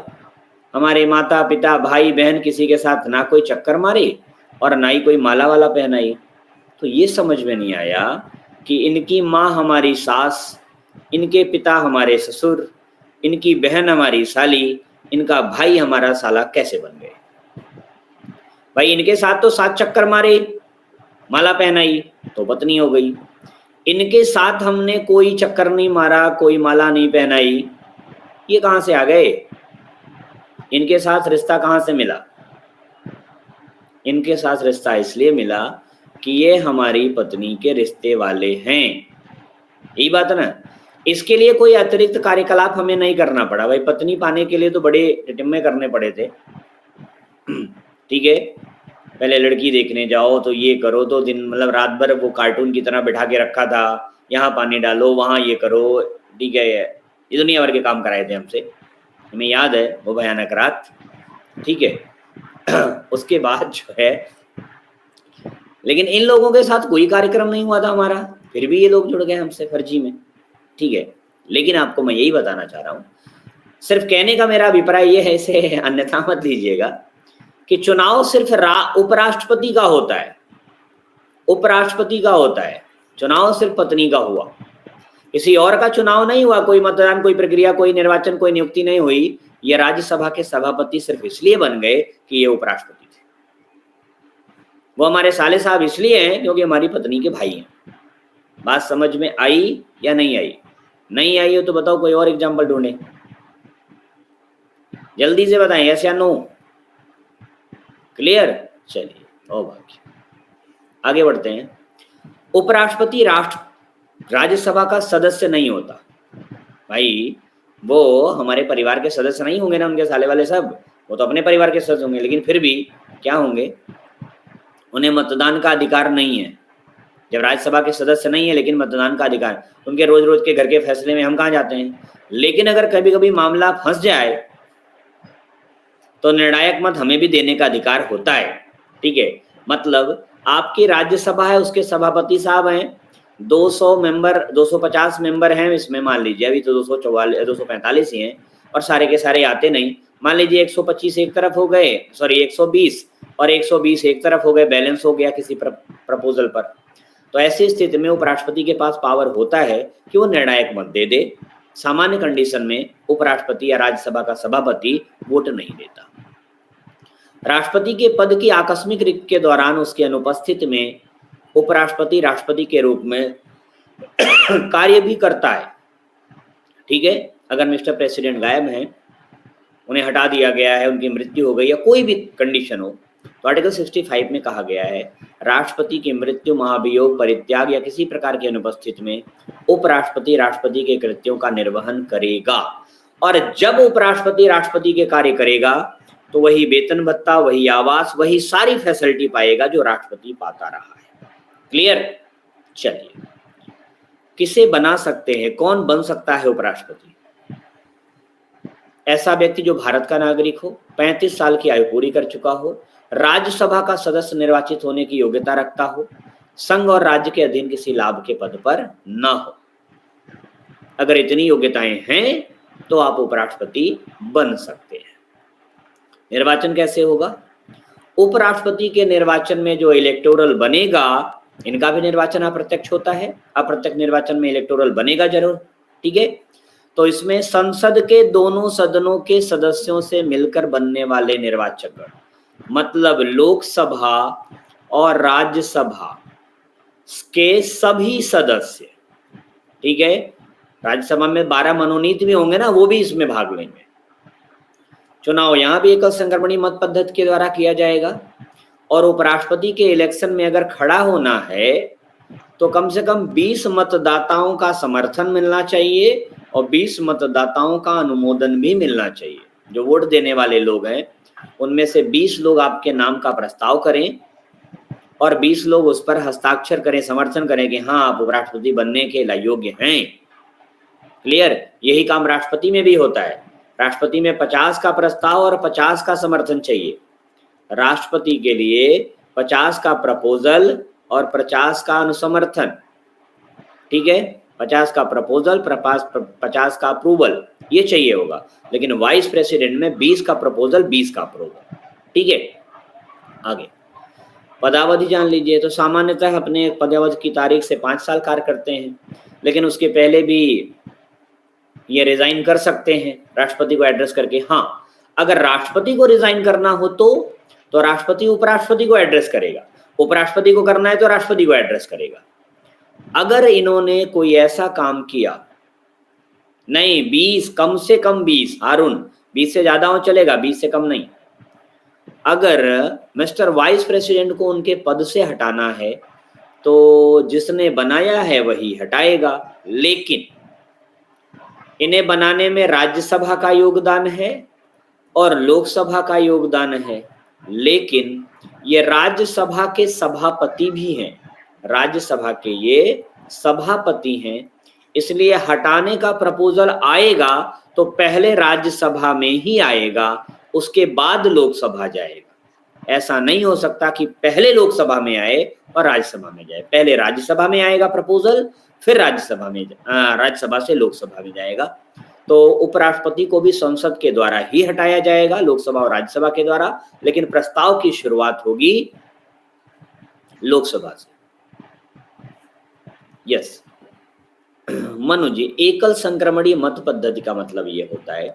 हमारे माता पिता भाई बहन किसी के साथ ना कोई चक्कर मारे और ना ही कोई माला वाला पहनाई। तो ये समझ में नहीं आया कि इनकी माँ हमारी सास, इनके पिता हमारे ससुर, इनकी बहन हमारी साली, इनका भाई हमारा साला कैसे बन गए। भाई इनके साथ तो 7 चक्कर मारे, माला पहनाई तो पत्नी हो गई। इनके साथ हमने कोई चक्कर नहीं मारा, कोई माला नहीं पहनाई, ये कहां से आ गए? इनके साथ रिश्ता कहां से मिला? इनके साथ रिश्ता इसलिए मिला कि ये हमारी पत्नी के रिश्ते वाले हैं। यही बात है ना। इसके लिए कोई अतिरिक्त कार्यकलाप हमें नहीं करना पड़ा। भाई पत्नी पाने के लिए तो बड़े टिम्मे करने पड़े थे, ठीक है। पहले लड़की देखने जाओ तो ये करो, तो दिन मतलब रात भर वो कार्टून की तरह बैठा के रखा था, यहाँ पानी डालो, वहाँ ये करो, ठीक है। ये दुनिया भर के काम कराए थे हमसे, हमें याद है वो भयानक रात, ठीक है। उसके बाद जो है, लेकिन इन लोगों के साथ कोई कार्यक्रम नहीं हुआ था हमारा, फिर भी ये लोग जुड़ गए हमसे फर्जी में, ठीक है। लेकिन आपको मैं यही बताना चाह रहा हूँ, सिर्फ कहने का मेरा अभिप्राय ये है, इसे अन्यथा मत लीजिएगा, कि चुनाव सिर्फ उपराष्ट्रपति का होता है, उपराष्ट्रपति का होता है। चुनाव सिर्फ पत्नी का हुआ, किसी और का चुनाव नहीं हुआ, कोई मतदान, कोई प्रक्रिया, कोई निर्वाचन, कोई नियुक्ति नहीं हुई। ये राज्यसभा के सभापति सिर्फ इसलिए बन गए कि ये उपराष्ट्रपति थे। वो हमारे साले साहब इसलिए हैं क्योंकि हमारी पत्नी के भाई हैं। बात समझ में आई या नहीं आई? नहीं आई हो तो बताओ, कोई और एग्जाम्पल ढूंढे, जल्दी से बताएं, यस या नो। क्लियर? चलिए ओ भाई आगे बढ़ते हैं। उपराष्ट्रपति राज्यसभा का सदस्य नहीं होता। भाई वो हमारे परिवार के सदस्य नहीं होंगे ना, उनके साले वाले सब, वो तो अपने परिवार के सदस्य होंगे, लेकिन फिर भी क्या होंगे, उन्हें मतदान का अधिकार नहीं है। जब राज्यसभा के सदस्य नहीं है लेकिन मतदान का अधिकार, उनके रोज रोज के घर के फैसले में हम कहाँ जाते हैं। लेकिन अगर कभी कभी मामला फंस जाए तो निर्णायक मत हमें भी देने का अधिकार होता है, ठीक है। मतलब आपकी राज्यसभा है, उसके सभापति साहब हैं, 200 मेंबर, 250 मेंबर हैं इसमें, मान लीजिए अभी तो 245 ही हैं, और सारे के सारे आते नहीं। मान लीजिए 125 एक तरफ हो गए, सॉरी 120, और 120 एक तरफ हो गए, बैलेंस हो गया किसी प्रपोजल पर। तो ऐसी स्थिति में उपराष्ट्रपति के पास पावर होता है कि वो निर्णायक मत दे दे। सामान्य कंडीशन में उपराष्ट्रपति या राज्यसभा का सभापति वोट नहीं देता। राष्ट्रपति के पद की आकस्मिक रिक्त के दौरान उसकी अनुपस्थिति में उपराष्ट्रपति राष्ट्रपति के रूप में कार्य भी करता है, ठीक है। अगर मिस्टर प्रेसिडेंट गायब हैं, उन्हें हटा दिया गया है, उनकी मृत्यु हो गई या कोई भी कंडीशन हो, तो आर्टिकल 65 में कहा गया है राष्ट्रपति की मृत्यु, महाभियोग, परित्याग या किसी प्रकार की अनुपस्थिति में उपराष्ट्रपति राष्ट्रपति के कृत्यों का निर्वहन करेगा। और जब उपराष्ट्रपति राष्ट्रपति के कार्य करेगा तो वही वेतन भत्ता, वही आवास, वही सारी फैसिलिटी पाएगा जो राष्ट्रपति पाता रहा है। क्लियर? चलिए, किसे बना सकते हैं, कौन बन सकता है उपराष्ट्रपति? ऐसा व्यक्ति जो भारत का नागरिक हो, 35 साल की आयु पूरी कर चुका हो, राज्यसभा का सदस्य निर्वाचित होने की योग्यता रखता हो, संघ और राज्य के अधीन किसी लाभ के पद पर न हो। अगर इतनी योग्यताएं हैं तो आप उपराष्ट्रपति बन सकते हैं। निर्वाचन कैसे होगा? उपराष्ट्रपति के निर्वाचन में जो इलेक्टोरल बनेगा, इनका भी निर्वाचन अप्रत्यक्ष होता है, अप्रत्यक्ष निर्वाचन में इलेक्टोरल बनेगा जरूर, ठीक है। तो इसमें संसद के दोनों सदनों के सदस्यों से मिलकर बनने वाले निर्वाचकगण, मतलब लोकसभा और राज्यसभा के सभी सदस्य, ठीक है। राज्यसभा में 12 मनोनीत भी होंगे ना, वो भी इसमें भाग लेंगे। चुनाव यहाँ भी एकल संक्रमणी मत पद्धति के द्वारा किया जाएगा। और उपराष्ट्रपति के इलेक्शन में अगर खड़ा होना है तो कम से कम 20 मतदाताओं का समर्थन मिलना चाहिए और 20 मतदाताओं का अनुमोदन भी मिलना चाहिए। जो वोट देने वाले लोग हैं उनमें से 20 लोग आपके नाम का प्रस्ताव करें और 20 लोग उस पर हस्ताक्षर करें, समर्थन करें कि हाँ, आप उपराष्ट्रपति बनने के योग्य हैं। क्लियर? यही काम राष्ट्रपति में भी होता है। राष्ट्रपति में 50 का प्रस्ताव और 50 का समर्थन चाहिए। राष्ट्रपति के लिए 50 का प्रपोजल और 50 का अनुसमर्थन, ठीक है। 50 का प्रपोजल, 50 का अप्रूवल, ये चाहिए होगा। लेकिन वाइस प्रेसिडेंट में 20 का प्रपोजल, 20 का अप्रूवल, ठीक है। आगे पदावधि जान लीजिए। तो सामान्यतः अपने पदावधि की तारीख से 5 साल कार्य करते हैं, लेकिन उसके पहले भी ये रिजाइन कर सकते हैं राष्ट्रपति को एड्रेस करके। हाँ, अगर राष्ट्रपति को रिजाइन करना हो तो राष्ट्रपति उपराष्ट्रपति को एड्रेस करेगा, उपराष्ट्रपति को करना है तो राष्ट्रपति को एड्रेस करेगा। अगर इन्होंने कोई ऐसा काम किया, नहीं 20, कम से कम 20, हारून 20 से ज्यादा हो चलेगा, 20 से कम नहीं। अगर मिस्टर वाइस प्रेसिडेंट को उनके पद से हटाना है तो जिसने बनाया है वही हटाएगा, लेकिन इन्हें बनाने में राज्यसभा का योगदान है और लोकसभा का योगदान है, लेकिन ये राज्यसभा के सभापति भी हैं, राज्यसभा के ये सभापति हैं। इसलिए हटाने का प्रपोजल आएगा तो पहले राज्यसभा में ही आएगा, उसके बाद लोकसभा जाएगा। ऐसा नहीं हो सकता कि पहले लोकसभा में आए और राज्यसभा में जाए। पहले राज्यसभा में आएगा प्रपोजल, फिर राज्यसभा से लोकसभा में जाएगा। तो उपराष्ट्रपति को भी संसद के द्वारा ही हटाया जाएगा, लोकसभा और राज्यसभा के द्वारा, लेकिन प्रस्ताव की शुरुआत होगी लोकसभा से। यस मनु जी, एकल संक्रमणी मत पद्धति का मतलब ये होता है,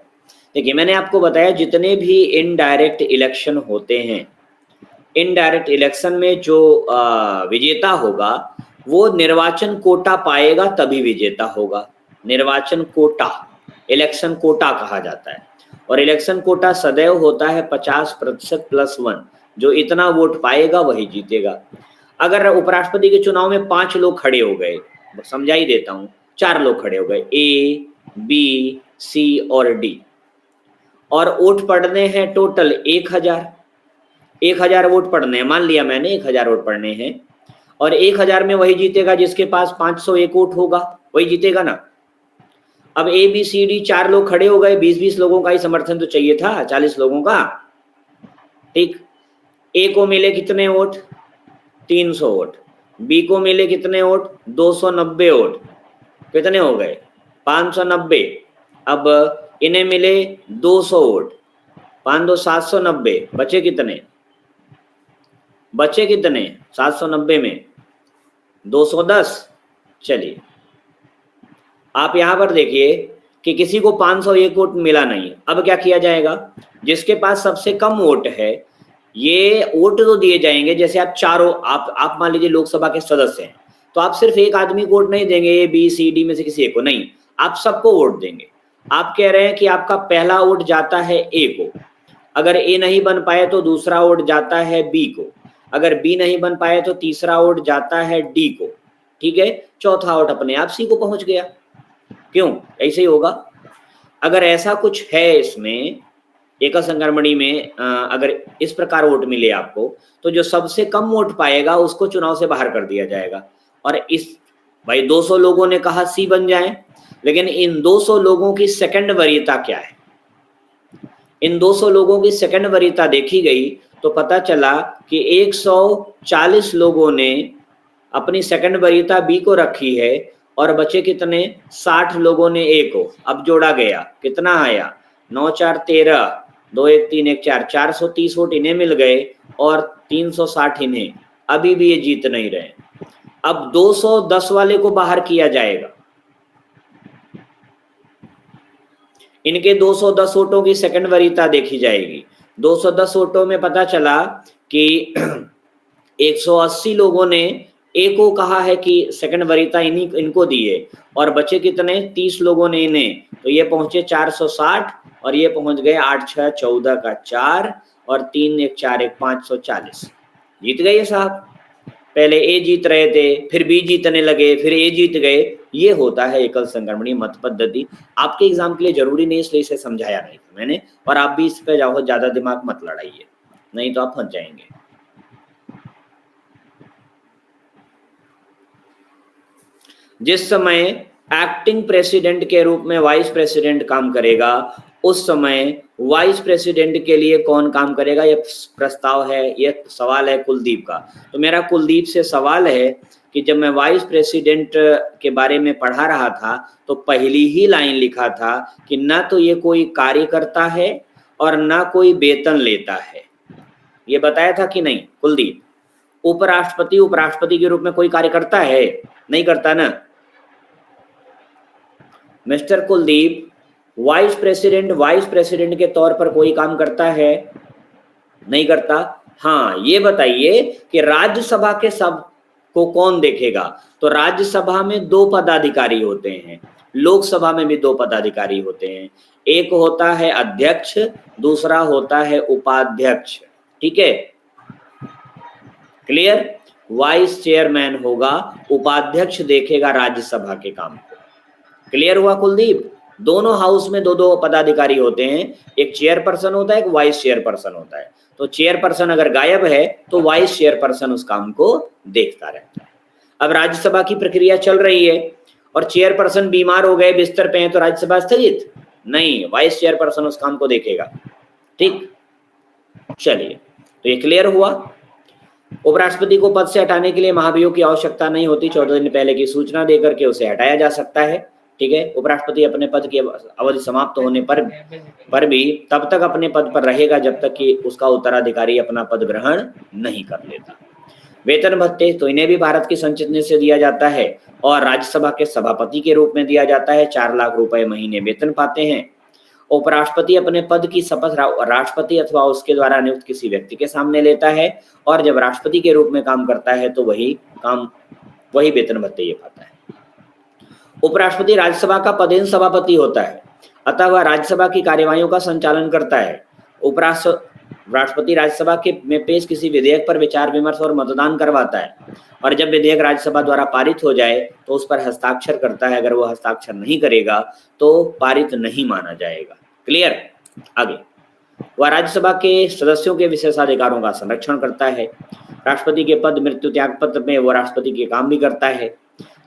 देखिए मैंने आपको बताया जितने भी इनडायरेक्ट इलेक्शन होते हैं, इनडायरेक्ट इलेक्शन में जो विजेता होगा वो निर्वाचन कोटा पाएगा तभी विजेता होगा। निर्वाचन कोटा, इलेक्शन कोटा कहा जाता है। और इलेक्शन कोटा सदैव होता है 50% +1, जो इतना वोट पाएगा वही जीतेगा। अगर उपराष्ट्रपति के चुनाव में 5 लोग खड़े हो गए, समझा ही देता हूं, 4 लोग खड़े हो गए, A, B, C और D, और वोट पड़ने हैं टोटल 1000 वोट पड़ने हैं। मान लिया मैंने 1000 वोट पड़ने हैं और 1000 में वही जीतेगा जिसके पास 501 वोट होगा, वही जीतेगा ना। अब A, B, C, D 4 लोग खड़े हो गए, 20-20 लोगों का ही समर्थन तो चाहिए था, 40 लोगों का, ठीक। A को मिले कितने वोट? 300 वोट। B को मिले कितने वोट? 290 वोट। कितने हो गए? 590। अब इन्हें मिले 200 वोट, 5 2 790, बचे कितने? 790 में 210। चलिए आप यहां पर देखिए कि किसी को 501 वोट मिला नहीं। अब क्या किया जाएगा? जिसके पास सबसे कम वोट है, ये वोट तो दिए जाएंगे। जैसे आप चारों, आप मान लीजिए लोकसभा के सदस्य हैं, तो आप सिर्फ एक आदमी को वोट नहीं देंगे, A, B, C, D में से किसी एक को नहीं, आप सबको वोट देंगे। आप कह रहे हैं कि आपका पहला वोट जाता है A को, अगर A नहीं बन पाए तो दूसरा वोट जाता है B को, अगर B नहीं बन पाए तो तीसरा वोट जाता है D को, ठीक है। चौथा वोट अपने आप C को पहुंच गया। क्यों? ऐसे ही होगा। अगर ऐसा कुछ है इसमें एकल संक्रमणी में अगर इस प्रकार वोट मिले आपको, तो जो सबसे कम वोट पाएगा उसको चुनाव से बाहर कर दिया जाएगा। और इस भाई 200 लोगों ने कहा सी बन जाए, लेकिन इन 200 लोगों की सेकंड वरीयता क्या है? इन 200 लोगों की सेकंड वरीयता देखी गई तो पता चला कि 140 लोगों ने अपनी सेकंड वरीयता बी को रखी है और बचे कितने? 60 लोगों ने ए को। अब जोड़ा गया, कितना आया? 9 4 13, 2 1 3 1 4, 430 वोट इन्हें मिल गए और 360 इन्हें। अभी भी ये जीत नहीं रहे। अब 210 वाले को बाहर किया जाएगा। इनके 210 वोटों की सेकंड वरीयता देखी जाएगी। 210 वोटों में पता चला कि 180 लोगों ने ए को कहा है कि सेकंड वरीयता इनको दी है और बचे कितने? 30 लोगों ने इन्हें, तो ये पहुंचे 460 और ये पहुंच गए 8 6 14 का 4 और 3 1 4 1 540। जीत गए साहब। पहले ए जीत रहे थे, फिर बी जीतने लगे, फिर ए जीत गए। ये होता है एकल संक्रमणीय मत पद्धति। आपके एग्जाम के लिए जरूरी नहीं, इसलिए इसे समझाया नहीं था मैंने। और आप भी इस पे जाओ, ज्यादा दिमाग मत लड़ाइए, नहीं तो आप फंस जाएंगे। जिस समय एक्टिंग प्रेसिडेंट के रूप में वाइस प्रेसिडेंट काम करेगा, उस समय वाइस प्रेसिडेंट के लिए कौन काम करेगा? ये प्रस्ताव है, ये सवाल है कुलदीप का। तो मेरा कुलदीप से सवाल है कि जब मैं वाइस प्रेसिडेंट के बारे में पढ़ा रहा था तो पहली ही लाइन लिखा था कि ना तो ये कोई कार्य करता है और ना कोई वेतन लेता है। ये बताया था कि नहीं कुलदीप? उपराष्ट्रपति के रूप में कोई कार्य करता है? नहीं करता ना। मिस्टर कुलदीप, वाइस प्रेसिडेंट के तौर पर कोई काम करता है? नहीं करता। हाँ, ये बताइए कि राज्यसभा के सब को कौन देखेगा? तो राज्यसभा में 2 पदाधिकारी होते हैं, लोकसभा में भी 2 पदाधिकारी होते हैं। एक होता है अध्यक्ष, दूसरा होता है उपाध्यक्ष। ठीक है, क्लियर? वाइस चेयरमैन होगा, उपाध्यक्ष देखेगा राज्यसभा के काम को। क्लियर हुआ कुलदीप? दोनों हाउस में 2 पदाधिकारी होते हैं, एक चेयरपर्सन होता है, एक वाइस चेयरपर्सन होता है। तो चेयरपर्सन अगर गायब है तो वाइस चेयरपर्सन उस काम को देखता रहता है। अब राज्यसभा की प्रक्रिया चल रही है और चेयरपर्सन बीमार हो गए, बिस्तर पे हैं, तो राज्यसभा स्थगित नहीं, वाइस चेयरपर्सन उस काम को देखेगा। ठीक, चलिए, तो ये क्लियर हुआ। उपराष्ट्रपति को पद से हटाने के लिए महाभियोग की आवश्यकता नहीं होती, 14 दिन पहले की सूचना देकर के उसे हटाया जा सकता है। ठीक है, उपराष्ट्रपति अपने पद की अवधि समाप्त होने पर भी तब तक अपने पद पर रहेगा जब तक कि उसका उत्तराधिकारी अपना पद ग्रहण नहीं कर लेता। वेतन भत्ते तो इन्हें भी भारत की संचित निधि से दिया जाता है और राज्यसभा के सभापति के रूप में दिया जाता है। 4 लाख रुपए महीने वेतन पाते हैं। उपराष्ट्रपति अपने पद की शपथ राष्ट्रपति अथवा उसके द्वारा नियुक्त किसी व्यक्ति के सामने लेता है और जब राष्ट्रपति के रूप में काम करता है तो वही वेतन भत्ते ये पाता है। उपराष्ट्रपति राज्यसभा का पदेन सभापति होता है, अतः वह राज्यसभा की कार्यवाहियों का संचालन करता है। राष्ट्रपति राज्यसभा के में पेश किसी विधेयक पर विचार विमर्श और मतदान करवाता है और जब विधेयक राज्यसभा द्वारा पारित हो जाए तो उस पर हस्ताक्षर करता है। अगर वो हस्ताक्षर नहीं करेगा तो पारित नहीं माना जाएगा। क्लियर? आगे, वह राज्यसभा के सदस्यों के विशेषाधिकारों का संरक्षण करता है। राष्ट्रपति के पद मृत्यु त्याग पत्र में वो राष्ट्रपति के काम भी करता है।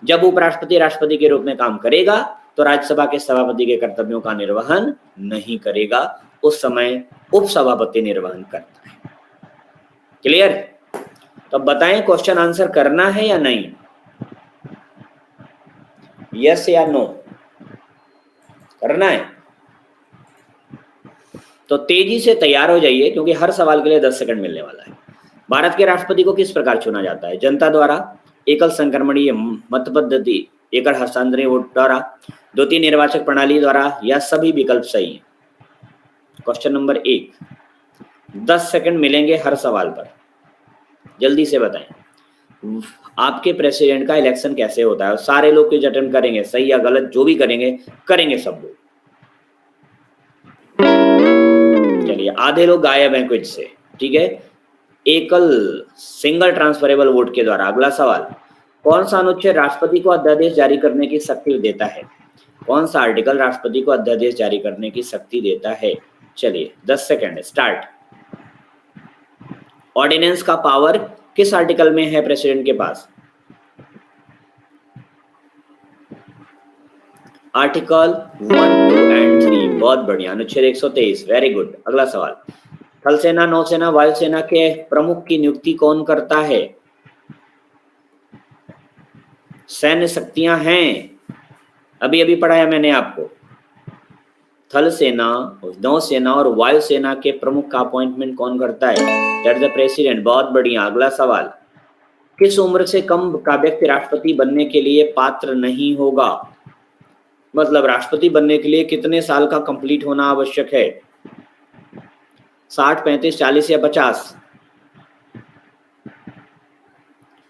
जब उपराष्ट्रपति राष्ट्रपति के रूप में काम करेगा तो राज्यसभा के सभापति के कर्तव्यों का निर्वहन नहीं करेगा, उस समय उपसभापति निर्वहन करता है। क्लियर? तो बताएं क्वेश्चन आंसर करना है या नहीं? यस या नो? करना है तो तेजी से तैयार हो जाइए क्योंकि हर सवाल के लिए 10 सेकंड मिलने वाला है। भारत के राष्ट्रपति को किस प्रकार चुना जाता है? जनता द्वारा, एकल संक्रमणीय मत पद्धति, एकल हस्तांतरणीय वोट द्वारा, द्वितीय निर्वाचक प्रणाली द्वारा, या सभी विकल्प सही हैं? क्वेश्चन नंबर 1, 10 सेकंड मिलेंगे हर सवाल पर, जल्दी से बताएं। आपके प्रेसिडेंट का इलेक्शन कैसे होता है? सारे लोग क्विज अटेम्प्ट करेंगे, सही या गलत जो भी करेंगे सब लोग। चलिए, आधे लोग गायब हैं क्विज से। ठीक है, एकल सिंगल ट्रांसफरेबल वोट के द्वारा। अगला सवाल, कौन सा अनुच्छेद राष्ट्रपति को अध्यादेश जारी करने की शक्ति देता है? कौन सा आर्टिकल राष्ट्रपति को अध्यादेश जारी करने की शक्ति देता है? चलिए 10 सेकेंड, स्टार्ट। ऑर्डिनेंस का पावर किस आर्टिकल में है प्रेसिडेंट के पास? Article 1, 2 and 3। बहुत बढ़िया, अनुच्छेद 123। Very good. अगला सवाल, थल सेना, नौसेना, वायुसेना के प्रमुख की नियुक्ति कौन करता है? सैन्य शक्तियां हैं, अभी अभी पढ़ाया मैंने आपको। थल सेना, नौसेना और वायुसेना के प्रमुख का अपॉइंटमेंट कौन करता है? That is the president. बहुत बढ़िया। अगला सवाल, किस उम्र से कम का व्यक्ति राष्ट्रपति बनने के लिए पात्र नहीं होगा? मतलब राष्ट्रपति बनने के लिए कितने साल का कंप्लीट होना आवश्यक है? 60, 35, 40 या 50?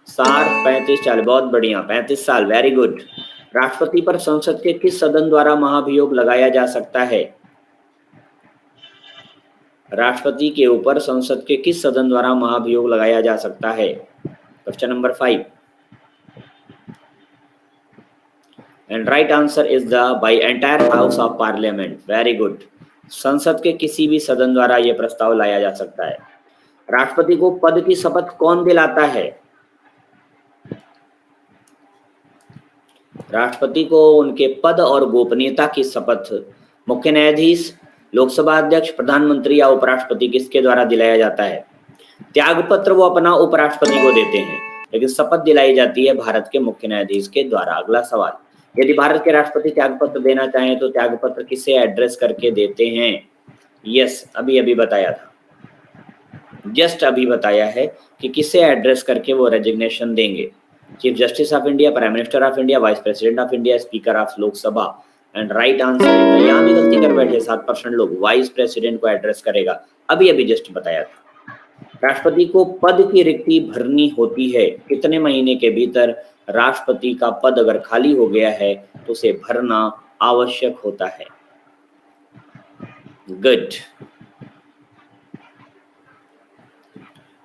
60, 35, 40। बहुत बढ़िया, 35 साल। Very good. राष्ट्रपति पर संसद के किस सदन द्वारा महाभियोग लगाया जा सकता है? राष्ट्रपति के ऊपर संसद के किस सदन द्वारा महाभियोग लगाया जा सकता है? Question number 5 and right answer is the by entire house of parliament. Very good. संसद के किसी भी सदन द्वारा यह प्रस्ताव लाया जा सकता है। राष्ट्रपति को पद की शपथ कौन दिलाता है? राष्ट्रपति को उनके पद और गोपनीयता की शपथ मुख्य न्यायाधीश, लोकसभा अध्यक्ष, प्रधानमंत्री या उपराष्ट्रपति किसके द्वारा दिलाया जाता है? त्यागपत्र वो अपना उपराष्ट्रपति को देते हैं, लेकिन शपथ दिलाई जाती है भारत के मुख्य न्यायाधीश के द्वारा। अगला सवाल, यदि भारत के राष्ट्रपति त्यागपत्र देना चाहें तो त्यागपत्र किसे एड्रेस करके देते हैं? यस, अभी अभी बताया था, जस्ट अभी बताया है कि किसे एड्रेस करके वो रेजिग्नेशन देंगे। Chief justice of India, prime minister of India, vice president of India, speaker of Lok Sabha. And right answer, यहाँ भी गलती कर बैठे 7% लोग, वाइस प्रेसिडेंट को एड्रेस करेगा। अभी अभी जस्ट बताया था। राष्ट्रपति को पद की रिक्ति भरनी होती है कितने महीने के भीतर? राष्ट्रपति का पद अगर खाली हो गया है तो उसे भरना आवश्यक होता है। गुड।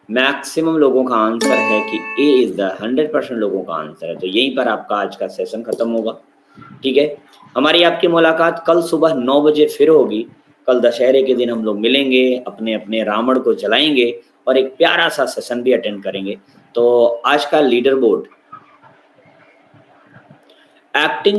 मैक्सिमम लोगों का आंसर है कि ए इज द 100% लोगों का आंसर है। तो यहीं पर आपका आज का सेशन खत्म होगा। ठीक है, हमारी आपकी मुलाकात कल सुबह 9 बजे फिर होगी। कल दशहरे के दिन हम लोग मिलेंगे, अपने अपने रावण को जलाएंगे और एक प्यारा सा सेशन भी अटेंड करेंगे। तो आज का लीडर बोर्ड, एक्टिंग